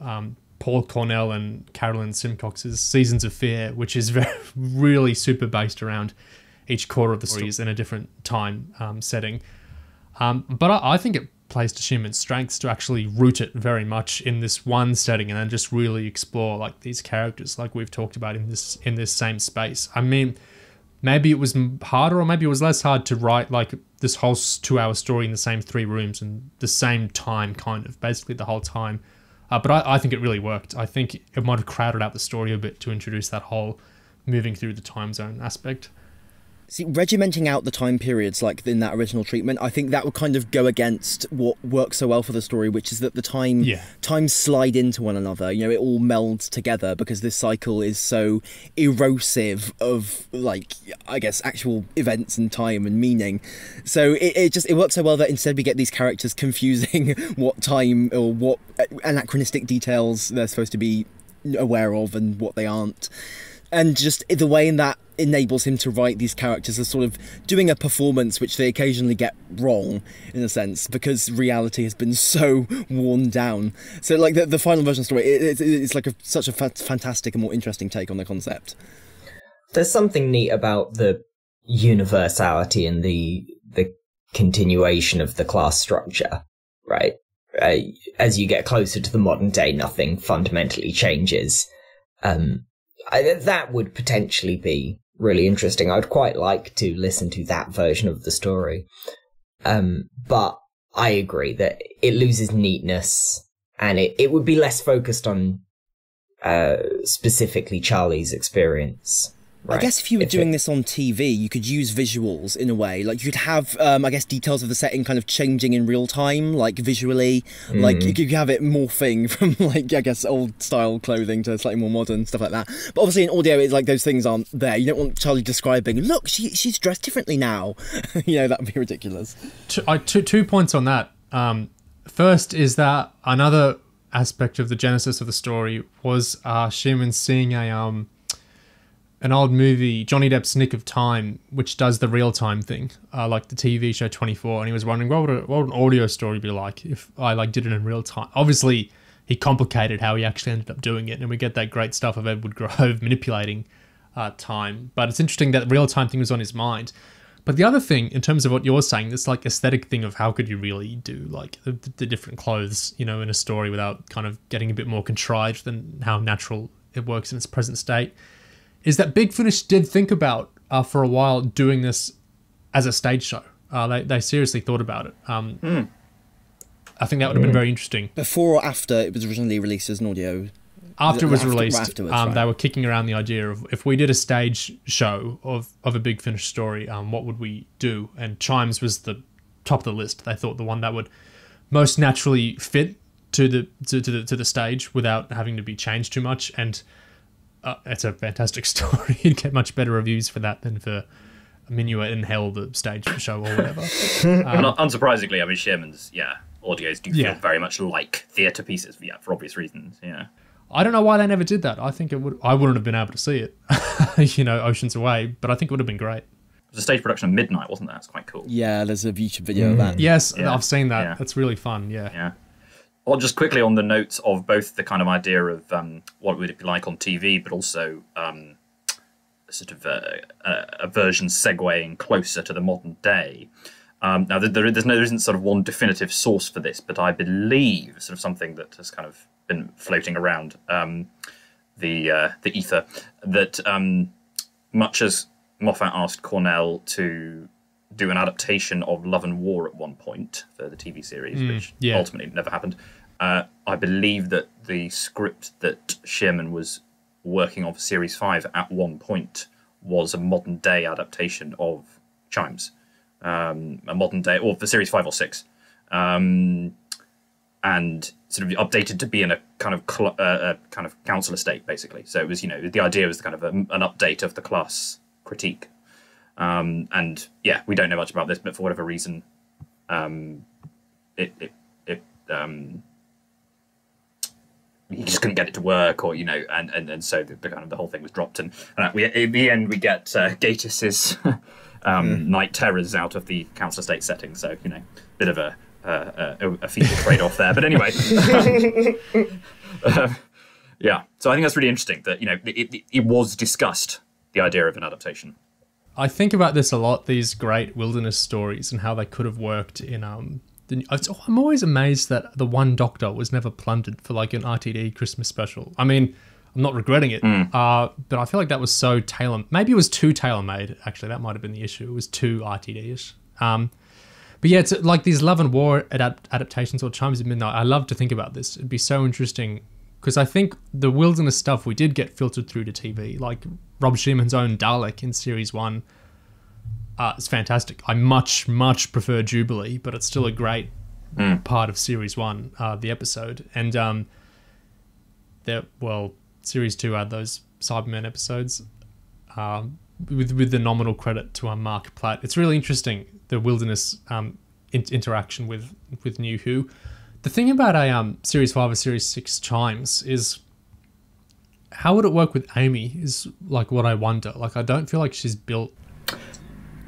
Paul Cornell and Carolyn Simcox's Seasons of Fear, which is really super based around each quarter of the stories in a different time setting. But I think it plays to Shearman's strengths to actually root it very much in this one setting, and then just really explore like these characters like we've talked about in this same space. I mean, maybe it was harder or maybe it was less hard to write like this whole 2-hour story in the same 3 rooms and the same time, kind of, basically the whole time. But I think it really worked. I think it might have crowded out the story a bit to introduce that whole moving through the time zone aspect. See, regimenting out the time periods like in that original treatment, I think that would kind of go against what works so well for the story, which is that the times slide into one another. You know, it all melds together because this cycle is so erosive of, like, I guess, actual events and time and meaning. So it works so well that instead we get these characters confusing what time or what anachronistic details they're supposed to be aware of and what they aren't. And just the way in that enables him to write these characters as sort of doing a performance which they occasionally get wrong, in a sense, because reality has been so worn down. So, like, the final version of the story, it's like such a fantastic and more interesting take on the concept. There's something neat about the universality and the continuation of the class structure, right? As you get closer to the modern day, nothing fundamentally changes. That would potentially be really interesting. I'd quite like to listen to that version of the story. But I agree that it loses neatness and it would be less focused on specifically Charlie's experience. Right. I guess if you were doing this on TV, you could use visuals in a way. Like, you could have, I guess, details of the setting kind of changing in real time, like visually. Like, you could have it morphing from, like, I guess, old-style clothing to slightly more modern, stuff like that. But obviously in audio, it's like those things aren't there. You don't want Charlie describing, look, she's dressed differently now. You know, that would be ridiculous. 2 points on that. First is that another aspect of the genesis of the story was Shearman seeing an old movie, Johnny Depp's Nick of Time, which does the real-time thing, like the TV show 24, and he was wondering, what would an audio story be like if I did it in real time? Obviously, he complicated how he actually ended up doing it, and we get that great stuff of Edward Grove manipulating time. But it's interesting that the real-time thing was on his mind. But the other thing, in terms of what you're saying, this like aesthetic thing of how could you really do like the different clothes, you know, in a story without kind of getting a bit more contrived than how natural it works in its present state, is that Big Finish did think about, for a while, doing this as a stage show. They seriously thought about it. I think that would have been very interesting. Before or after it was originally released as an audio? After it was released, right. They were kicking around the idea of, if we did a stage show of a Big Finish story, what would we do? And Chimes was the top of the list. They thought the one that would most naturally fit to the stage without having to be changed too much. And it's a fantastic story. You'd get much better reviews for that than for Minuet in Hell, the stage show or whatever. Unsurprisingly, I mean, Shearman's audios do feel very much like theatre pieces, for obvious reasons. Yeah, I don't know why they never did that. I think I wouldn't have been able to see it, oceans away. But I think it would have been great. It was a stage production of Midnight, wasn't that? It's quite cool. Yeah, there's a YouTube video of that. Yes, I've seen that. Yeah. It's really fun. Yeah. Well, just quickly on the notes of both the kind of idea of what would it be like on TV, but also sort of a version segueing closer to the modern day. Now, there isn't sort of one definitive source for this, but I believe sort of something that has kind of been floating around the ether, that much as Moffat asked Cornell to do an adaptation of Love and War at one point for the TV series, which ultimately never happened. I believe that the script that Shearman was working on for Series 5 at one point was a modern-day adaptation of Chimes. A modern-day, or for Series 5 or 6. And sort of updated to be in a kind of council estate, basically. So it was, the idea was kind of an update of the class critique. And we don't know much about this, but for whatever reason, he just couldn't get it to work, or and so the kind of the whole thing was dropped. And in the end, we get Gatius's night terrors out of the council estate setting. So bit of a feeble trade-off there. But anyway, So I think that's really interesting that it was discussed, the idea of an adaptation. I think about this a lot, these great wilderness stories and how they could have worked in I'm always amazed that the One Doctor was never plundered for like an RTD Christmas special. I mean, I'm not regretting it. But I feel like that was so maybe it was too tailor-made, actually. That might have been the issue. It was too RTD-ish. But yeah, it's like these Love and War adaptations or Chimes of Midnight. I love to think about this. It'd be so interesting because I think the wilderness stuff we did get filtered through to TV. Like Robert Shearman's own Dalek in Series 1 is fantastic. I much prefer Jubilee, but it's still a great part of Series 1, the episode. And Series 2 had those Cybermen episodes with the nominal credit to Mark Platt. It's really interesting, the wilderness interaction with New Who. The thing about a Series 5 or Series 6 Chimes is how would it work with Amy is like what I wonder. Like, I don't feel like she's built...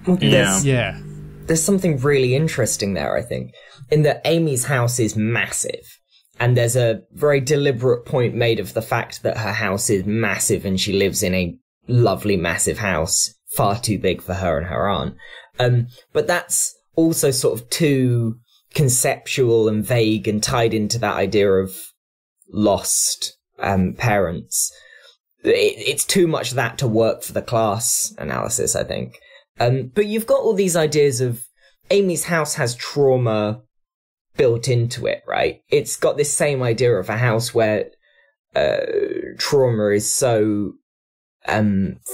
There's something really interesting there, I think, in that Amy's house is massive. And there's a very deliberate point made of the fact that her house is massive and she lives in a lovely, massive house, far too big for her and her aunt. But that's also sort of too conceptual and vague and tied into that idea of lost parents. It's too much that to work for the class analysis, I think. But you've got all these ideas of Amy's house has trauma built into it, right? It's got this same idea of a house where trauma is so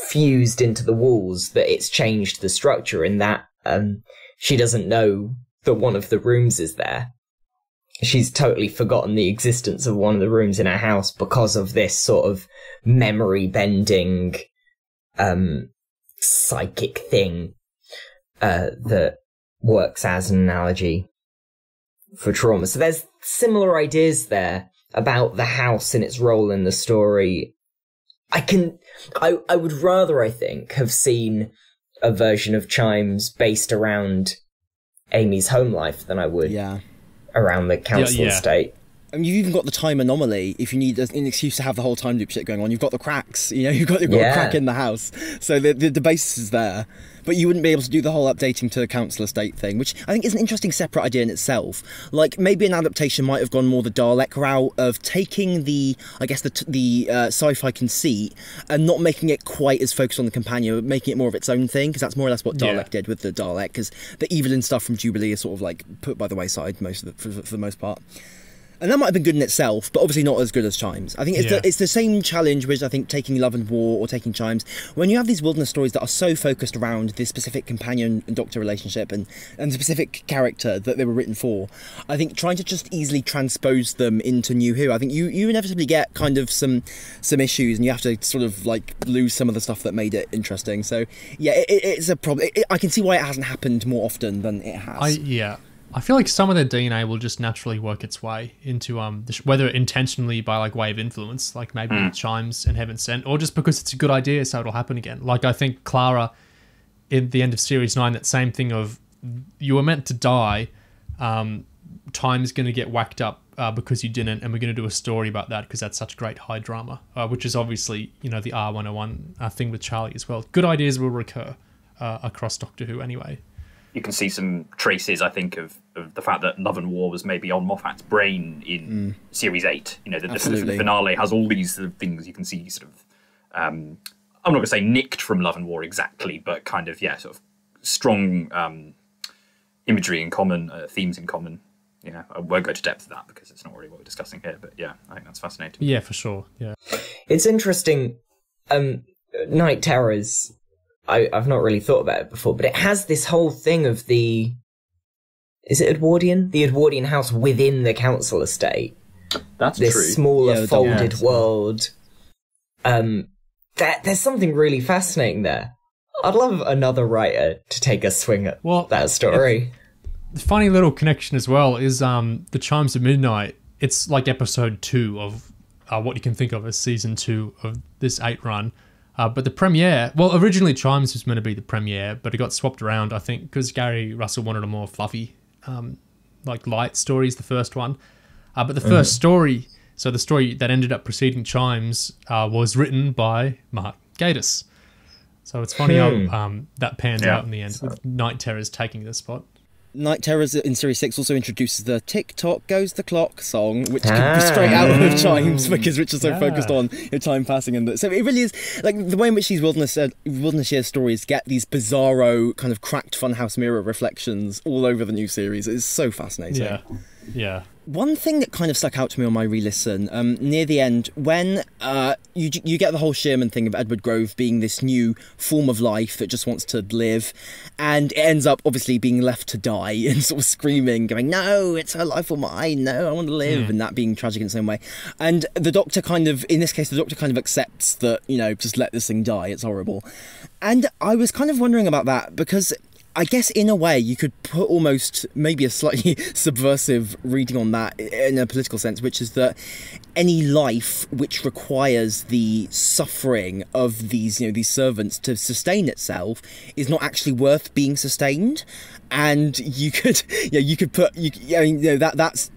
fused into the walls that it's changed the structure in that she doesn't know that one of the rooms is there. She's totally forgotten the existence of one of the rooms in her house because of this sort of memory-bending psychic thing that works as an analogy for trauma. So there's similar ideas there about the house and its role in the story. I would rather, I think, have seen a version of Chimes based around Amy's home life than I would around the council estate. I mean, you've even got the time anomaly if you need an excuse to have the whole time loop shit going on. You've got the cracks, you've got a crack in the house. So the basis is there. But you wouldn't be able to do the whole updating to the council estate thing, which I think is an interesting separate idea in itself. Like, maybe an adaptation might have gone more the Dalek route of taking the sci-fi conceit and not making it quite as focused on the companion, but making it more of its own thing, because that's more or less what Dalek did with the Dalek, because the Evelyn stuff from Jubilee is sort of like put by the wayside for the most part. And that might have been good in itself, but obviously not as good as Chimes. I think it's the same challenge with, I think, taking Love and War or taking Chimes. When you have these wilderness stories that are so focused around this specific companion and doctor relationship and the specific character that they were written for, I think trying to just easily transpose them into New Who, I think you inevitably get kind of some issues, and you have to sort of like lose some of the stuff that made it interesting. So yeah, it's a problem. I can see why it hasn't happened more often than it has. I feel like some of their DNA will just naturally work its way into whether intentionally by like way of influence, like maybe Chimes and Heaven Sent, or just because it's a good idea, so it'll happen again. Like I think Clara, in the end of Series 9, that same thing of you were meant to die, time's going to get whacked up because you didn't, and we're going to do a story about that because that's such great high drama, which is obviously the R101 thing with Charlie as well. Good ideas will recur across Doctor Who anyway. You can see some traces, I think, of the fact that Love and War was maybe on Moffat's brain in Series 8. The finale has all these sort of things you can see sort of, I'm not going to say nicked from Love and War exactly, but kind of, sort of strong imagery in common, themes in common. Yeah, I won't go to depth of that because it's not really what we're discussing here, but yeah, I think that's fascinating. Yeah, for sure, yeah. It's interesting, Night Terrors... I've not really thought about it before, but it has this whole thing of is it Edwardian? The Edwardian house within the council estate. That's this true. This smaller folded world. There's something really fascinating there. I'd love another writer to take a swing at that story. The funny little connection as well is the Chimes of Midnight. It's like episode 2 of what you can think of as season 2 of this 8 run. But the premiere, originally Chimes was meant to be the premiere, but it got swapped around, I think, because Gary Russell wanted a more fluffy, like light stories, the first one. But the first story, so the story that ended up preceding Chimes, was written by Mark Gatiss. So it's funny how that pans out in the end, with Night Terrors taking the spot. Night Terrors in Series 6 also introduces the "Tick-Tock Goes the Clock" song, which could be straight out of Chimes, because Rich is so focused on time passing. And so it really is, like, the way in which these Wilderness Years stories get these bizarro, kind of cracked funhouse mirror reflections all over the new series is so fascinating. Yeah. One thing that kind of stuck out to me on my re-listen, near the end, when you get the whole Shearman thing of Edward Grove being this new form of life that just wants to live, and it ends up obviously being left to die and sort of screaming, going, "No, it's her life or mine, no, I want to live," and that being tragic in the same way. And the Doctor in this case, the Doctor kind of accepts that, just let this thing die, it's horrible. And I was kind of wondering about that, because I guess in a way you could put almost maybe a slightly subversive reading on that in a political sense, which is that any life which requires the suffering of these servants to sustain itself is not actually worth being sustained. And you could put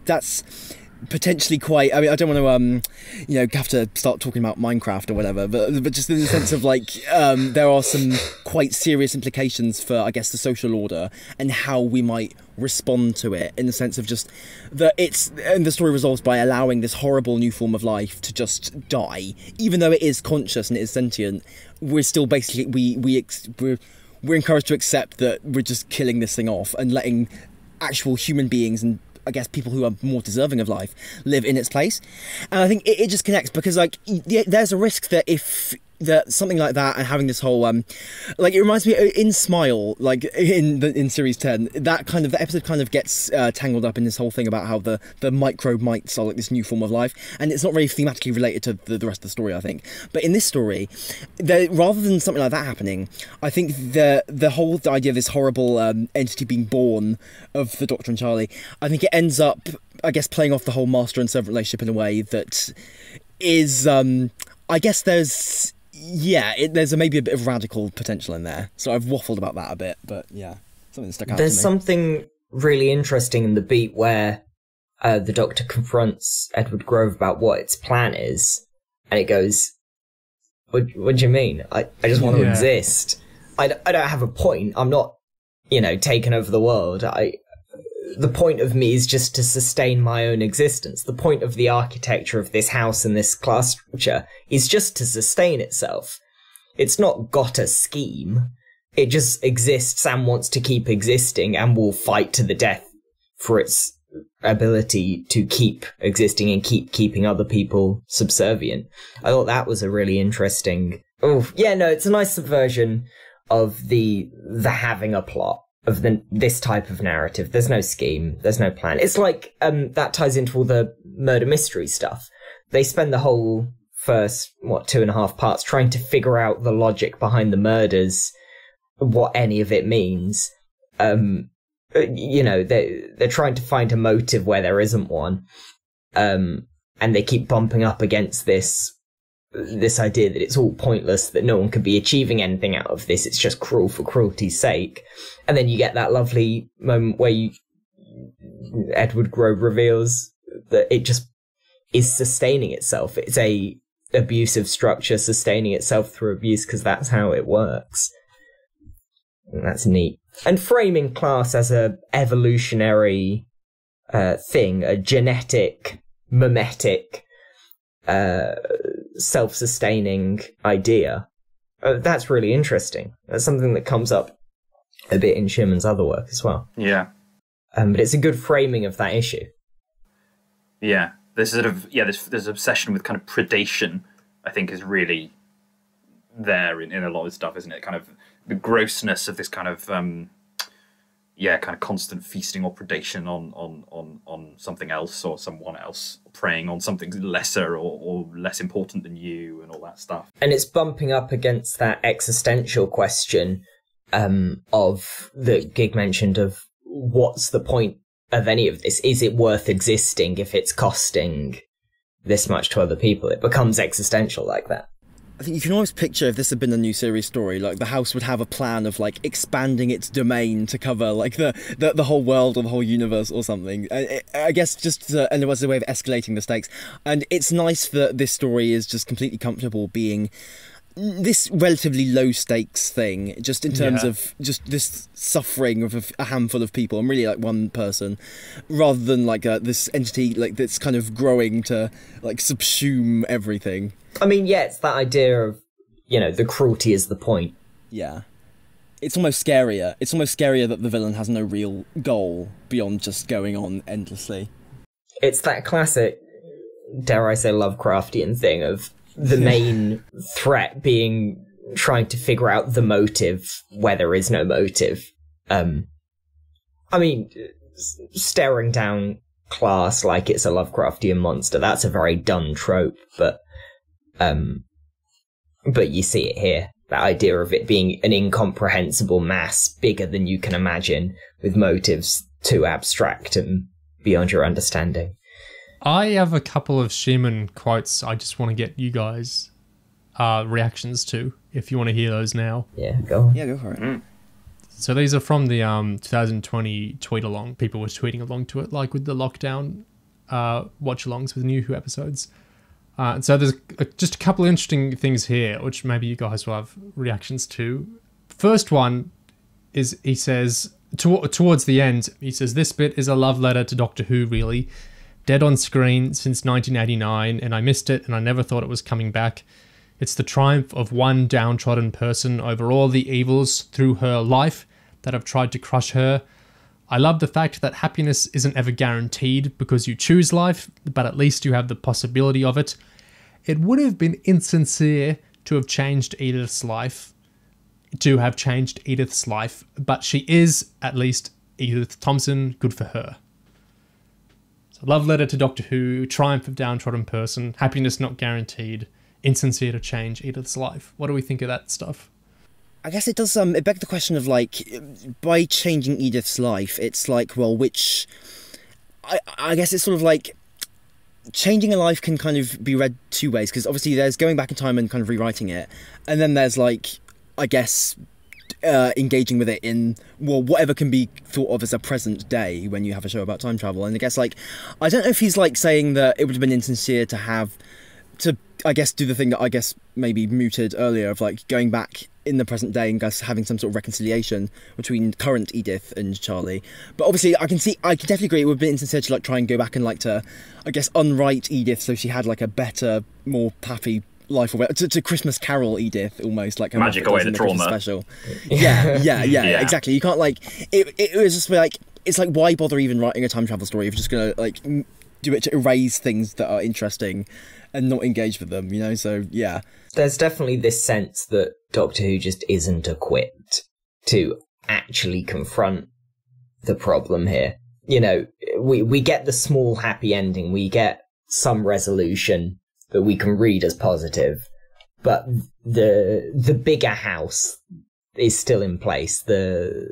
that's potentially quite, I mean, I don't want to have to start talking about Minecraft or whatever, but just in the sense of, like, there are some quite serious implications for, I guess, the social order and how we might respond to it, in the sense of just that and the story resolves by allowing this horrible new form of life to just die. Even though it is conscious and it is sentient, we're still basically we're encouraged to accept that we're just killing this thing off and letting actual human beings, and I guess people who are more deserving of life, live in its place. And I think it just connects, because, like, there's a risk that if something like that, and having this whole like, it reminds me in Smile, like in series 10, that episode kind of gets tangled up in this whole thing about how the microbe mites are like this new form of life, and it's not really thematically related to the rest of the story, I think. But in this story, rather than something like that happening, I think the whole idea of this horrible entity being born of the Doctor and Charlie, I think it ends up, I guess, playing off the whole master and servant relationship in a way that is, I guess there's maybe a bit of radical potential in there. So I've waffled about that a bit, but yeah, something that stuck out to me. There's something really interesting in the beat where the Doctor confronts Edward Grove about what its plan is, and it goes, what do you mean? I just want to exist. I don't have a point. I'm not, taking over the world. The point of me is just to sustain my own existence. The point of the architecture of this house and this class structure is just to sustain itself. It's not got a scheme. It just exists and wants to keep existing, and will fight to the death for its ability to keep existing and keeping other people subservient. I thought that was a really interesting... it's a nice subversion of the having a plot of this type of narrative. There's no scheme, there's no plan. It's like, that ties into all the murder mystery stuff. They spend the whole first, 2.5 parts trying to figure out the logic behind the murders, what any of it means. They're trying to find a motive where there isn't one. And they keep bumping up against this idea that it's all pointless, that no one could be achieving anything out of this, it's just cruel for cruelty's sake. And then you get that lovely moment where Edward Grove reveals that it just is sustaining itself. It's a abusive structure sustaining itself through abuse, because that's how it works. And that's neat. And framing class as a evolutionary thing, a genetic, mimetic, self-sustaining idea, that's really interesting. That's something that comes up a bit in Shearman's other work as well. Yeah. But it's a good framing of that issue. Yeah. This this obsession with kind of predation, I think, is really there in a lot of stuff, isn't it? Kind of the grossness of this kind of kind of constant feasting or predation on something else or someone else, preying on something lesser or less important than you, and all that stuff. And it's bumping up against that existential question of that Gig mentioned, of what's the point of any of this? Is it worth existing if it's costing this much to other people? It becomes existential like that. I think you can almost picture, if this had been a new series story, like the house would have a plan of like expanding its domain to cover like the whole world or the whole universe or something. I guess and it was a way of escalating the stakes. And it's nice that this story is just completely comfortable being this relatively low stakes thing, just in terms of just this suffering of a handful of people, and really like one person, rather than like this entity like that's kind of growing to like subsume everything. I mean, yeah, it's that idea of, you know, the cruelty is the point. Yeah. It's almost scarier. It's almost scarier that the villain has no real goal beyond just going on endlessly. It's that classic, dare I say, Lovecraftian thing of the main threat being trying to figure out the motive where there is no motive. I mean, staring down class like it's a Lovecraftian monster, that's a very done trope, but you see it here. That idea of it being an incomprehensible mass bigger than you can imagine, with motives too abstract and beyond your understanding. I have a couple of Shearman quotes I just want to get you guys reactions to, if you want to hear those now. Yeah, go on. Yeah, go for it. So these are from the 2020 tweet along. People were tweeting along to it, like with the lockdown watch alongs with new Who episodes. And so there's just a couple of interesting things here, which maybe you guys will have reactions to. First one is, he says, towards the end, he says, "This bit is a love letter to Doctor Who, really. Dead on screen since 1989, and I missed it, and I never thought it was coming back. It's the triumph of one downtrodden person over all the evils through her life that have tried to crush her. I love the fact that happiness isn't ever guaranteed because you choose life, but at least you have the possibility of it. It would have been insincere to have changed Edith's life, but she is, at least, Edith Thompson. Good for her." So love letter to Doctor Who, triumph of downtrodden person, happiness not guaranteed, insincere to change Edith's life. What do we think of that stuff? I guess it does, it begs the question of, like, by changing Edith's life, it's like, well, which... I guess it's sort of like, changing a life can kind of be read two ways, because obviously there's going back in time and kind of rewriting it, and then there's, like, I guess, engaging with it in, well, whatever can be thought of as a present day when you have a show about time travel. And I guess, like, I don't know if he's, like, saying that it would have been insincere to I guess, do the thing that I guess maybe mooted earlier of, like, going back in the present day and guess having some sort of reconciliation between current Edith and Charlie. But obviously I can definitely agree it would be insincere to, like, try and go back and, like, to, I guess, unwrite Edith so she had, like, a better, more happy life, or to Christmas Carol Edith, almost, like magic away the trauma special. Yeah, exactly. You can't, like, it was just like, it's like, why bother even writing a time travel story if you're just gonna, like, do it to erase things that are interesting and not engage with them, you know? So, yeah. There's definitely this sense that Doctor Who just isn't equipped to actually confront the problem here. You know, we get the small happy ending, we get some resolution that we can read as positive, but the bigger house is still in place. The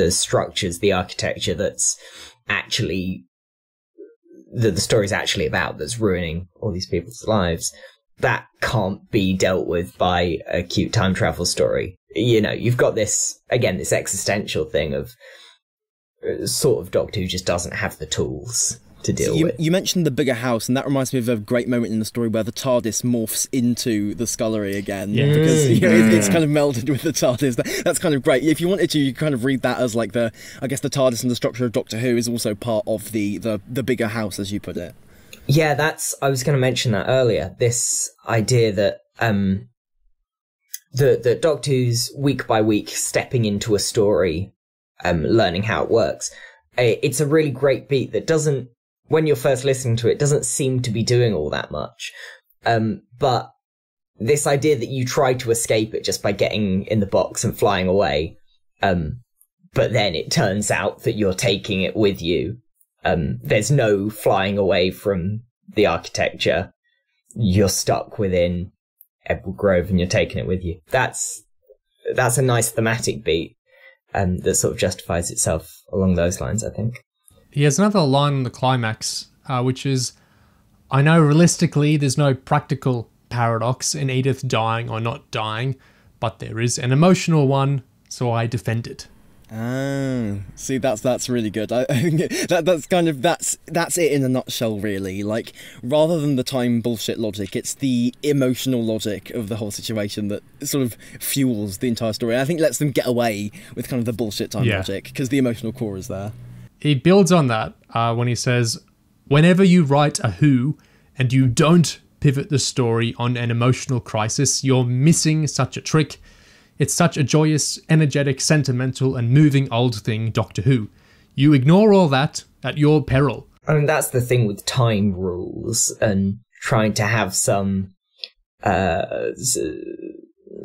structures, the architecture that's actually the story's actually about, that's ruining all these people's lives, that can't be dealt with by a cute time travel story. You know, you've got this, again, this existential thing of sort of Doctor Who just doesn't have the tools to deal with. You mentioned the bigger house, and that reminds me of a great moment in the story where the TARDIS morphs into the scullery again, because you know, it's kind of melded with the TARDIS. That's kind of great. If you wanted to, you kind of read that as, like, the TARDIS and the structure of Doctor Who is also part of the bigger house, as you put it. Yeah, I was going to mention that earlier. This idea that the Doctor Who's week by week stepping into a story, learning how it works. It's a really great beat that doesn't, when you're first listening to it, doesn't seem to be doing all that much. But this idea that you try to escape it just by getting in the box and flying away, but then it turns out that you're taking it with you. There's no flying away from the architecture. You're stuck within Edward Grove and you're taking it with you. That's a nice thematic beat that sort of justifies itself along those lines, I think. He has another line in the climax, which is, "I know realistically there's no practical paradox in Edith dying or not dying, but there is an emotional one, so I defend it." See, that's really good. I think that's it in a nutshell, really. Like, rather than the time bullshit logic, it's the emotional logic of the whole situation that sort of fuels the entire story. I think lets them get away with kind of the bullshit time logic, because the emotional core is there. He builds on that when he says, whenever you write a who and you don't pivot the story on an emotional crisis, you're missing such a trick. It's such a joyous, energetic, sentimental, and moving old thing, Doctor Who. You ignore all that at your peril. I mean, that's the thing with time rules and trying to have some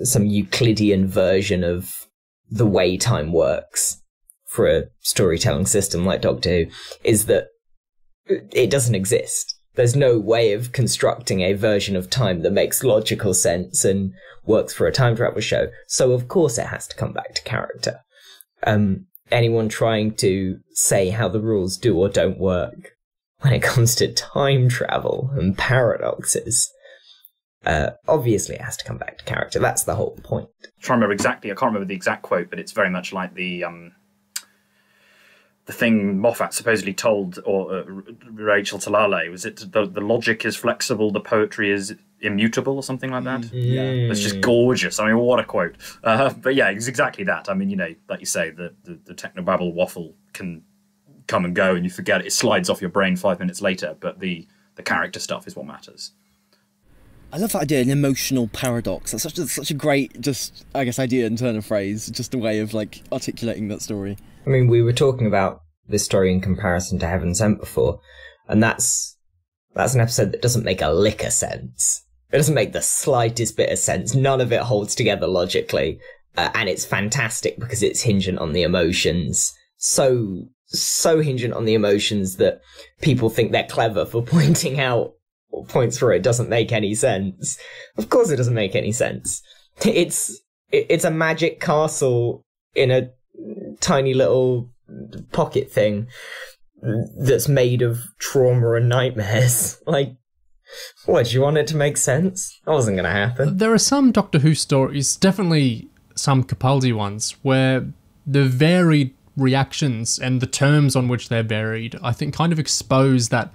Euclidean version of the way time works for a storytelling system like Doctor Who, is that it doesn't exist. There's no way of constructing a version of time that makes logical sense and works for a time travel show. So of course it has to come back to character. Anyone trying to say how the rules do or don't work when it comes to time travel and paradoxes, obviously it has to come back to character. That's the whole point. I can't remember the exact quote, but it's very much like the thing Moffat supposedly told Rachel Talalay. Was it the logic is flexible, the poetry is immutable, or something like that? Yeah. It's just gorgeous. I mean, what a quote. But yeah, it's exactly that. I mean, you know, like you say, the technobabble waffle can come and go and you forget it. It slides off your brain 5 minutes later, but the character stuff is what matters. I love that idea, an emotional paradox. That's such a great, just, I guess, idea and turn of phrase, just a way of, like, articulating that story. I mean, we were talking about this story in comparison to Heaven Sent before, and that's an episode that doesn't make a lick of sense. It doesn't make the slightest bit of sense. None of it holds together logically, and it's fantastic because it's hingent on the emotions. So hingent on the emotions that people think they're clever for pointing out points where it doesn't make any sense. Of course it doesn't make any sense. It's a magic castle in a tiny little pocket thing that's made of trauma and nightmares. Like, what, do you want it to make sense? That wasn't going to happen. There are some Doctor Who stories, definitely some Capaldi ones, where the varied reactions and the terms on which they're varied, I think, kind of expose that.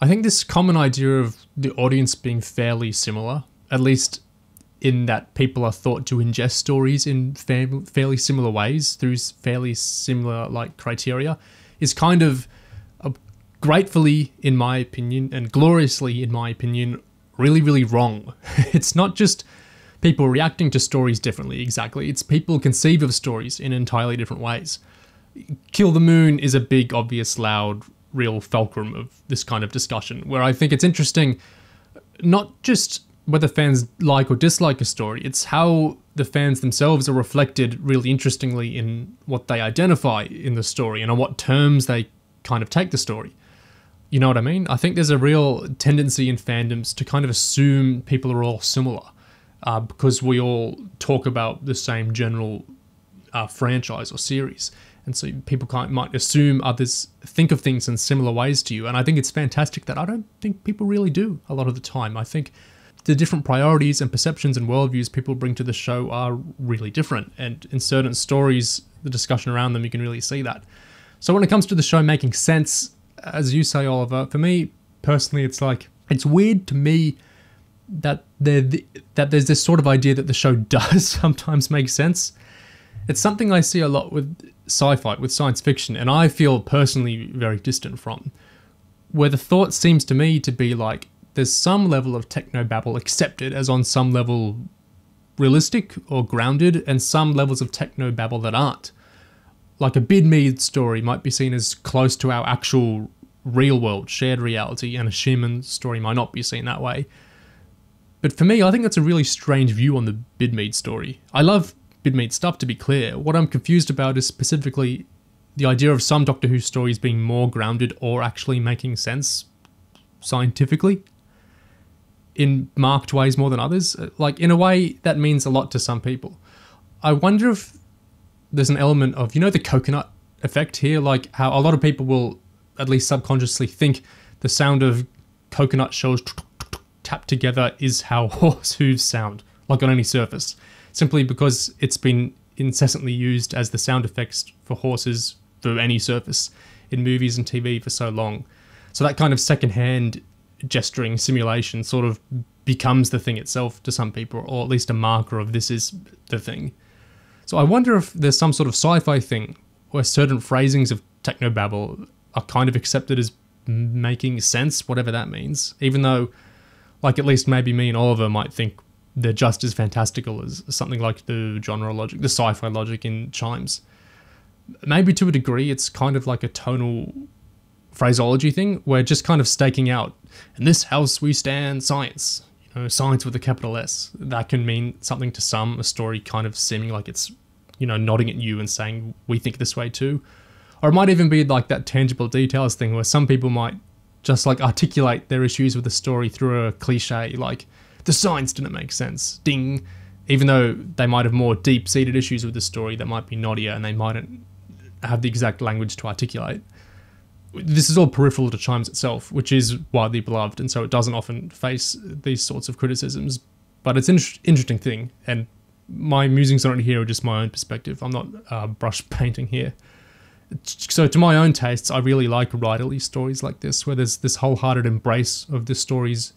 I think this common idea of the audience being fairly similar, at least in that people are thought to ingest stories in fairly similar ways through fairly similar like criteria, is kind of gratefully, in my opinion, and gloriously, in my opinion, really, really wrong. It's not just people reacting to stories differently, exactly. It's people conceive of stories in entirely different ways. Kill the Moon is a big, obvious, loud, real fulcrum of this kind of discussion, where I think it's interesting, not just whether fans like or dislike a story, it's how the fans themselves are reflected really interestingly in what they identify in the story and on what terms they kind of take the story. You know what I mean? I think there's a real tendency in fandoms to kind of assume people are all similar because we all talk about the same general franchise or series. And so people might assume others think of things in similar ways to you. And I think it's fantastic that I don't think people really do a lot of the time. I think the different priorities and perceptions and worldviews people bring to the show are really different. And in certain stories, the discussion around them, you can really see that. So when it comes to the show making sense, as you say, Oliver, for me personally, it's like, it's weird to me that there's this sort of idea that the show does sometimes make sense. It's something I see a lot with sci-fi, with science fiction, and I feel personally very distant from, where the thought seems to me to be like, there's some level of technobabble accepted as on some level realistic or grounded, and some levels of technobabble that aren't. Like a Bidmead story might be seen as close to our actual real world, shared reality, and a Shearman story might not be seen that way. But for me, I think that's a really strange view on the Bidmead story. I love Bidmead stuff, to be clear. What I'm confused about is specifically the idea of some Doctor Who stories being more grounded or actually making sense scientifically in marked ways more than others. Like, in a way, that means a lot to some people. I wonder if there's an element of, you know, the coconut effect here, like how a lot of people will at least subconsciously think the sound of coconut shells tapped together is how horse hooves sound, like on any surface, simply because it's been incessantly used as the sound effects for horses for any surface in movies and TV for so long. So that kind of secondhand gesturing simulation sort of becomes the thing itself to some people, or at least a marker of this is the thing. So I wonder if there's some sort of sci-fi thing where certain phrasings of technobabble are kind of accepted as making sense, whatever that means, even though, like, at least maybe me and Oliver might think they're just as fantastical as something like the genre logic, the sci-fi logic in Chimes. Maybe to a degree it's kind of like a tonal phraseology thing, where just kind of staking out, in this house we stand science, science with a capital S. That can mean something to some, a story kind of seeming like it's, nodding at you and saying, we think this way too. Or it might even be like that tangible details thing where some people might just like articulate their issues with the story through a cliche, like, the science didn't make sense, ding, even though they might have more deep-seated issues with the story that might be noddier and they mightn't have the exact language to articulate. This is all peripheral to Chimes itself, which is widely beloved, and so it doesn't often face these sorts of criticisms. But it's an interesting thing, and my musings on it here are just my own perspective. I'm not brush painting here. So to my own tastes, I really like writerly stories like this, where there's this wholehearted embrace of the story's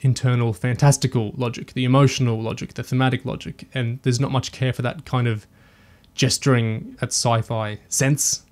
internal fantastical logic, the emotional logic, the thematic logic, and there's not much care for that kind of gesturing at sci-fi sense.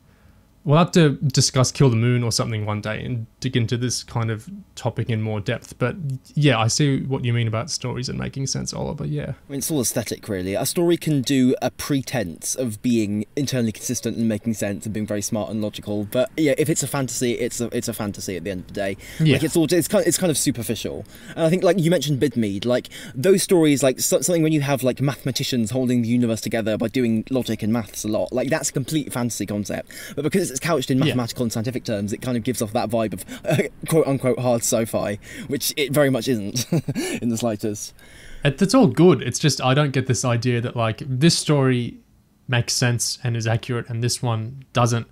We'll have to discuss Kill the Moon or something one day and dig into this kind of topic in more depth. But yeah, I see what you mean about stories and making sense, Oliver, yeah. I mean, it's all aesthetic, really. A story can do a pretense of being internally consistent and making sense and being very smart and logical. But yeah, if it's a fantasy, it's a fantasy at the end of the day. Yeah. Like, it's kind of superficial. And I think, like you mentioned Bidmead, like those stories, like something when you have like mathematicians holding the universe together by doing logic and maths a lot, like that's a complete fantasy concept. But because it's couched in mathematical and scientific terms, it kind of gives off that vibe of quote-unquote hard sci-fi, which it very much isn't in the slightest. It's all good. It's just I don't get this idea that, like, this story makes sense and is accurate and this one doesn't.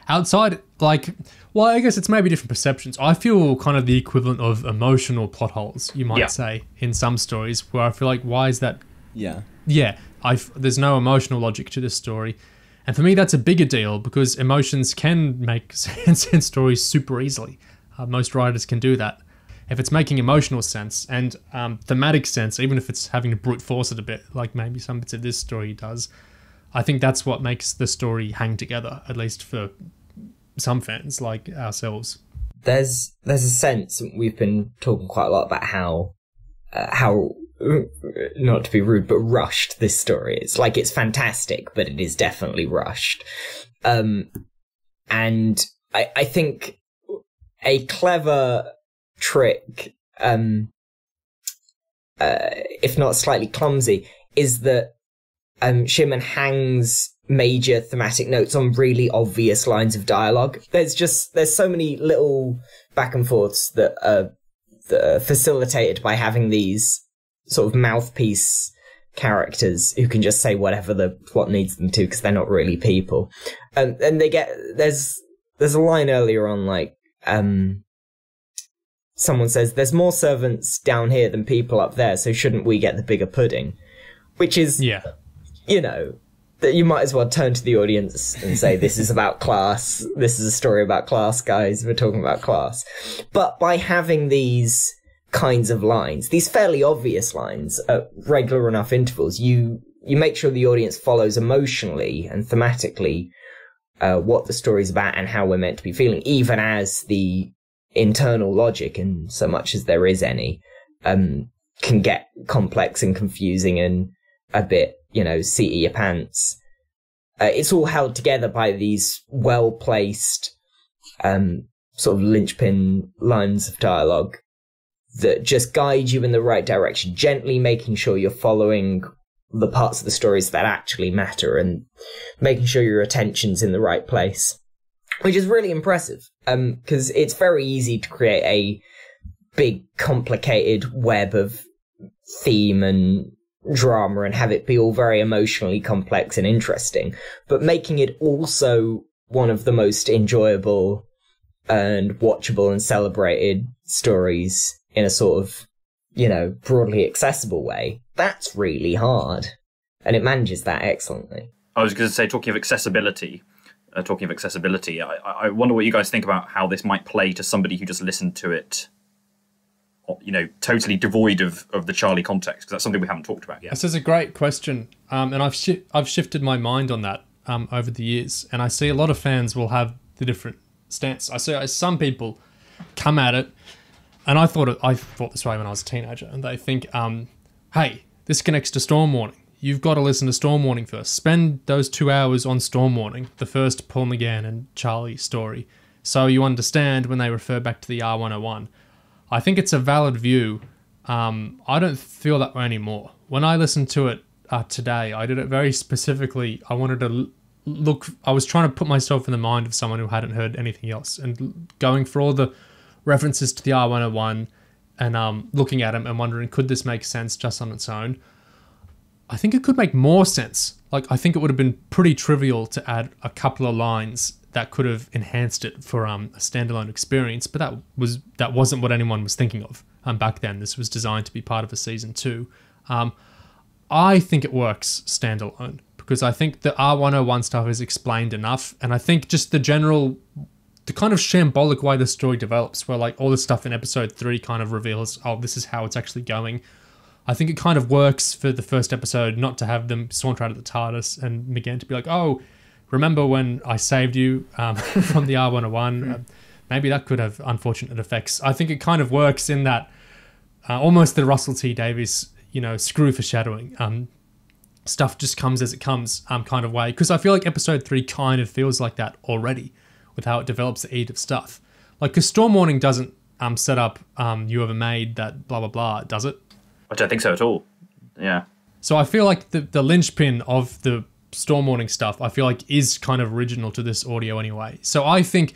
Outside, like, well, I guess it's maybe different perceptions. I feel kind of the equivalent of emotional plot holes, you might say, in some stories, where I feel like, why is that? Yeah. Yeah, there's no emotional logic to this story. And for me, that's a bigger deal because emotions can make sense in stories super easily. Most writers can do that. If it's making emotional sense and thematic sense, even if it's having to brute force it a bit, like maybe some bits of this story does, I think that's what makes the story hang together, at least for some fans like ourselves. There's a sense, we've been talking quite a lot about how not to be rude, but rushed this story is. Like, it's fantastic, but it is definitely rushed. And I think a clever trick, if not slightly clumsy, is that Shearman hangs major thematic notes on really obvious lines of dialogue. There's so many little back and forths that are facilitated by having these sort of mouthpiece characters who can just say whatever the plot needs them to because they're not really people. And there's a line earlier on, like, someone says, "There's more servants down here than people up there, so shouldn't we get the bigger pudding?" Which is, that you might as well turn to the audience and say, this is about class. This is a story about class, guys. We're talking about class. But by having these kinds of lines, these fairly obvious lines at regular enough intervals, you make sure the audience follows emotionally and thematically what the story's about and how we're meant to be feeling, even as the internal logic, and so much as there is any, can get complex and confusing and a bit, seat of your pants. It's all held together by these well-placed sort of linchpin lines of dialogue that just guide you in the right direction, gently making sure you're following the parts of the stories that actually matter and making sure your attention's in the right place, which is really impressive, because it's very easy to create a big, complicated web of theme and drama and have it be all very emotionally complex and interesting, but making it also one of the most enjoyable and watchable and celebrated stories in a sort of, broadly accessible way. That's really hard. And it manages that excellently. I was going to say, talking of accessibility, I wonder what you guys think about how this might play to somebody who just listened to it, you know, totally devoid of the Charley context, because that's something we haven't talked about yet. This is a great question, and I've shifted my mind on that over the years, and I see a lot of fans will have the different stance. I see some people come at it, and I thought this way when I was a teenager, and they think, hey, this connects to Storm Warning. You've got to listen to Storm Warning first. Spend those 2 hours on Storm Warning, the first Paul McGann and Charley story, so you understand when they refer back to the R101. I think it's a valid view. I don't feel that way anymore. When I listened to it today, I did it very specifically. I wanted to I was trying to put myself in the mind of someone who hadn't heard anything else, and going for all the references to the R101 and looking at them and wondering, could this make sense just on its own? I think it could make more sense. Like, I think it would have been pretty trivial to add a couple of lines that could have enhanced it for a standalone experience, but that wasn't what anyone was thinking of back then. This was designed to be part of a season 2. I think it works standalone because I think the R101 stuff is explained enough, and I think just the kind of shambolic way the story develops, where like all the stuff in episode 3 kind of reveals, oh, this is how it's actually going. I think it kind of works for the first episode not to have them saunter out of the TARDIS and McGann to be like, oh, remember when I saved you from the R101? Maybe that could have unfortunate effects. I think it kind of works in that almost the Russell T Davies, screw foreshadowing. Stuff just comes as it comes kind of way. Because I feel like episode 3 kind of feels like that already with how it develops the Edith stuff. Like, because Storm Warning doesn't set up you ever made that blah, blah, blah, does it? I don't think so at all. Yeah. So I feel like the linchpin of the Storm Warning stuff, I feel like is kind of original to this audio anyway. So I think,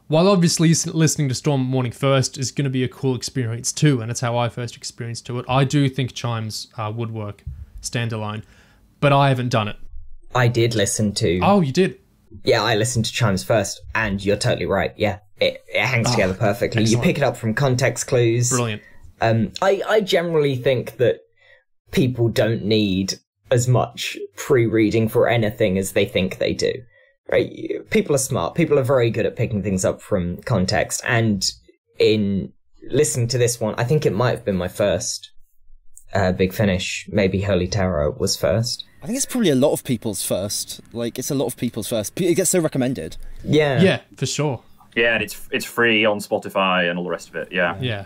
while obviously listening to Storm Warning first is going to be a cool experience too, and it's how I first experienced it, I do think Chimes would work standalone, but I haven't done it. I did listen to... Oh, you did? Yeah, I listened to Chimes first, and you're totally right. Yeah, it hangs together perfectly. Excellent. You pick it up from context clues. Brilliant. I generally think that people don't need as much pre-reading for anything as they think they do. Right? People are smart. People are very good at picking things up from context. And in listening to this one, I think it might have been my first Big Finish. Maybe Holy Terror was first. I think it's probably a lot of people's first. Like, it's a lot of people's first. It gets so recommended. Yeah. Yeah, for sure. Yeah, and it's free on Spotify and all the rest of it. Yeah. Yeah.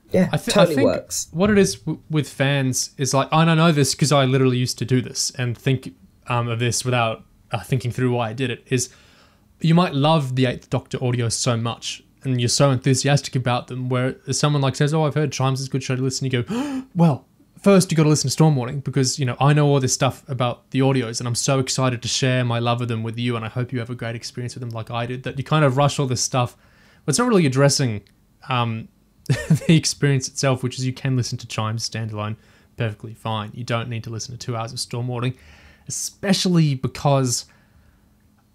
Yeah, I think works. What it is with fans is like, I don't know this because I literally used to do this and think of this without thinking through why I did it, is you might love the 8th Doctor audio so much and you're so enthusiastic about them, where someone like says, oh, I've heard Chimes is a good show to listen, you go, well, first you got to listen to Storm Warning because, I know all this stuff about the audios and I'm so excited to share my love of them with you, and I hope you have a great experience with them like I did, that you kind of rush all this stuff, but it's not really addressing the experience itself, which is you can listen to Chimes standalone perfectly fine. You don't need to listen to 2 hours of Storm Warning, especially because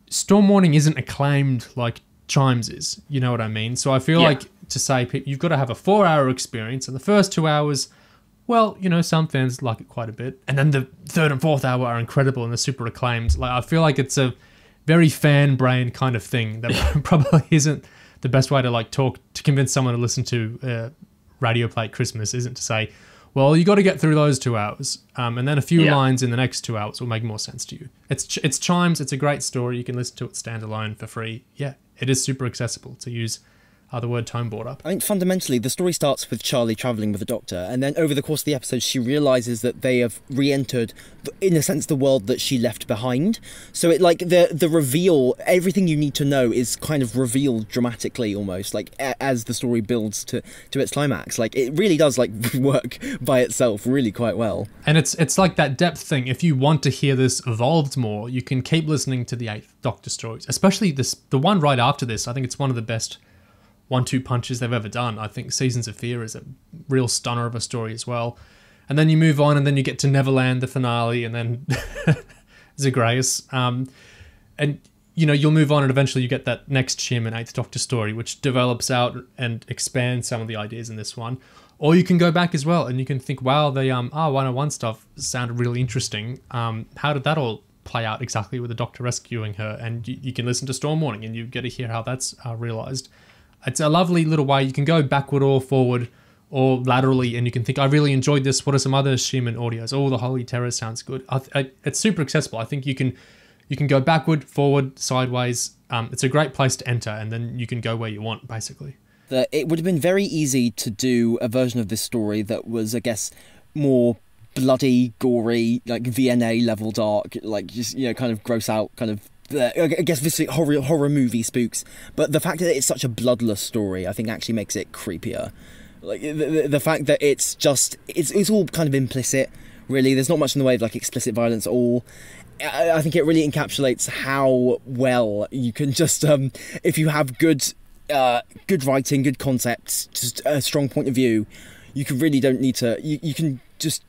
Storm Warning isn't acclaimed like Chimes is. You know what I mean? So I feel like to say you've got to have a 4-hour experience, and the first 2 hours, well, some fans like it quite a bit, and then the 3rd and 4th hour are incredible and they're super acclaimed. Like, I feel like it's a very fan brain kind of thing that probably isn't the best way to talk to convince someone to listen to Radio Play at Christmas, isn't to say, well, you got to get through those 2 hours, and then a few lines in the next 2 hours will make more sense to you. It's Chimes. It's a great story. You can listen to it standalone for free. Yeah, it is super accessible, to use the word Tome brought up. I think fundamentally the story starts with Charley travelling with the Doctor, and then over the course of the episode she realises that they have re-entered, in a sense, the world that she left behind. So it the reveal, everything you need to know is kind of revealed dramatically almost, as the story builds to its climax. It really does work by itself really quite well. And it's like that depth thing. If you want to hear this evolved more, you can keep listening to the 8th Doctor stories, especially the one right after this. I think it's one of the best 1-2 punches they've ever done. I think Seasons of Fear is a real stunner of a story as well. And then you move on, and then you get to Neverland, the finale, and then Zagreus. And, you'll move on, and eventually you get that next Shearman 8th Doctor story, which develops out and expands some of the ideas in this one. Or you can go back as well and you can think, wow, the 101 stuff sounded really interesting. How did that all play out exactly with the Doctor rescuing her? And you can listen to Storm Warning and you get to hear how that's realised. It's a lovely little way. You can go backward or forward or laterally and you can think, I really enjoyed this. What are some other Shearman audios? Oh, the Holy Terror sounds good. It's super accessible. I think you can go backward, forward, sideways. It's a great place to enter and then you can go where you want, basically. It would have been very easy to do a version of this story that was, I guess, more bloody, gory, like VNA level dark, like just, kind of gross out, kind of, I guess, visibly horror movie spooks. But the fact that it's such a bloodless story, I think, actually makes it creepier. Like the fact that it's all kind of implicit, really. There's not much in the way of like explicit violence at all. I think it really encapsulates how well you can just, if you have good writing, good concepts, just a strong point of view, you can just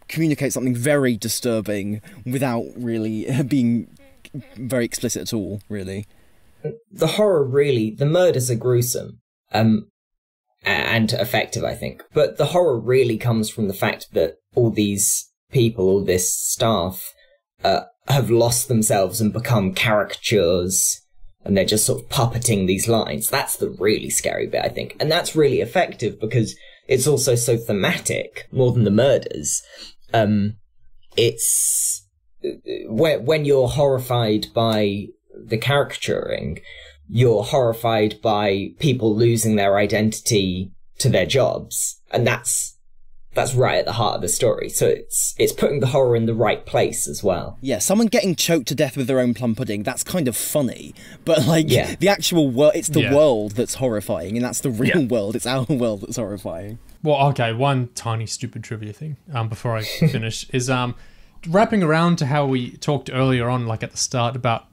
communicate something very disturbing without really being very explicit at all, really. The horror the murders are gruesome and effective, I think. But the horror really comes from the fact that all these people, all this staff, have lost themselves and become caricatures, and they're just sort of puppeting these lines. That's the really scary bit, I think. And that's really effective because it's also so thematic, more than the murders. It's when you're horrified by the caricaturing, you're horrified by people losing their identity to their jobs. And that's right at the heart of the story. So it's putting the horror in the right place as well. Yeah, someone getting choked to death with their own plum pudding, that's kind of funny. But the actual world, it's the world that's horrifying, and that's the real world. It's our world that's horrifying. Well, okay, one tiny stupid trivia thing before I finish is wrapping around to how we talked earlier on, like at the start, about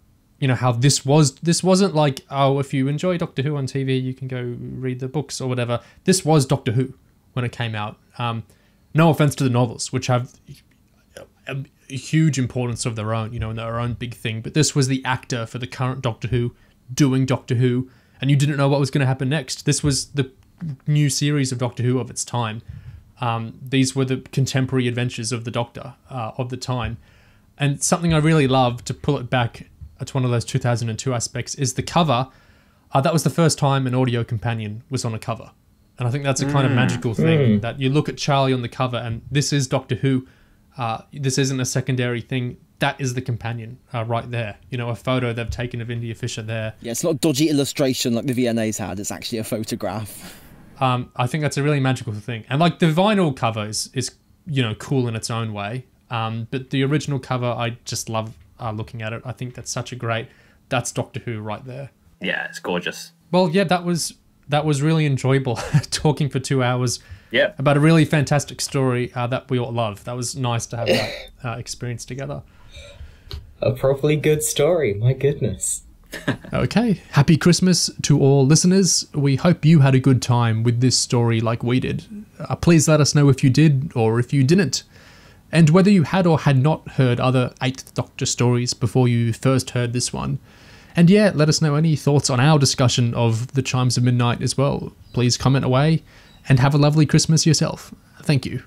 how this wasn't like, oh, if you enjoy Doctor Who on TV, you can go read the books or whatever. This was Doctor Who when it came out. No offense to the novels, which have a huge importance of their own, and their own big thing. But this was the actor for the current Doctor Who doing Doctor Who, and you didn't know what was going to happen next. This was the new series of Doctor Who of its time. These were the contemporary adventures of the Doctor of the time. And something I really love, to pull it back to one of those 2002 aspects, is the cover. That was the first time an audio companion was on a cover. And I think that's a kind of magical thing, that you look at Charlie on the cover and this is Doctor Who. This isn't a secondary thing. That is the companion right there. A photo they've taken of India Fisher there. Yeah, it's not a dodgy illustration like the VNAs had. It's actually a photograph. I think that's a really magical thing. And like the vinyl cover is cool in its own way. But the original cover, I just love looking at it. I think that's that's Doctor Who right there. Yeah, it's gorgeous. Well, yeah, that was really enjoyable, talking for 2 hours about a really fantastic story that we all love. That was nice to have that experience together. A properly good story, my goodness. Okay, happy Christmas to all listeners. We hope you had a good time with this story like we did. Please let us know if you did or if you didn't, and whether you had or had not heard other 8th Doctor stories before you first heard this one. And yeah, let us know any thoughts on our discussion of the Chimes of Midnight as well. Please comment away and have a lovely Christmas yourself. Thank you.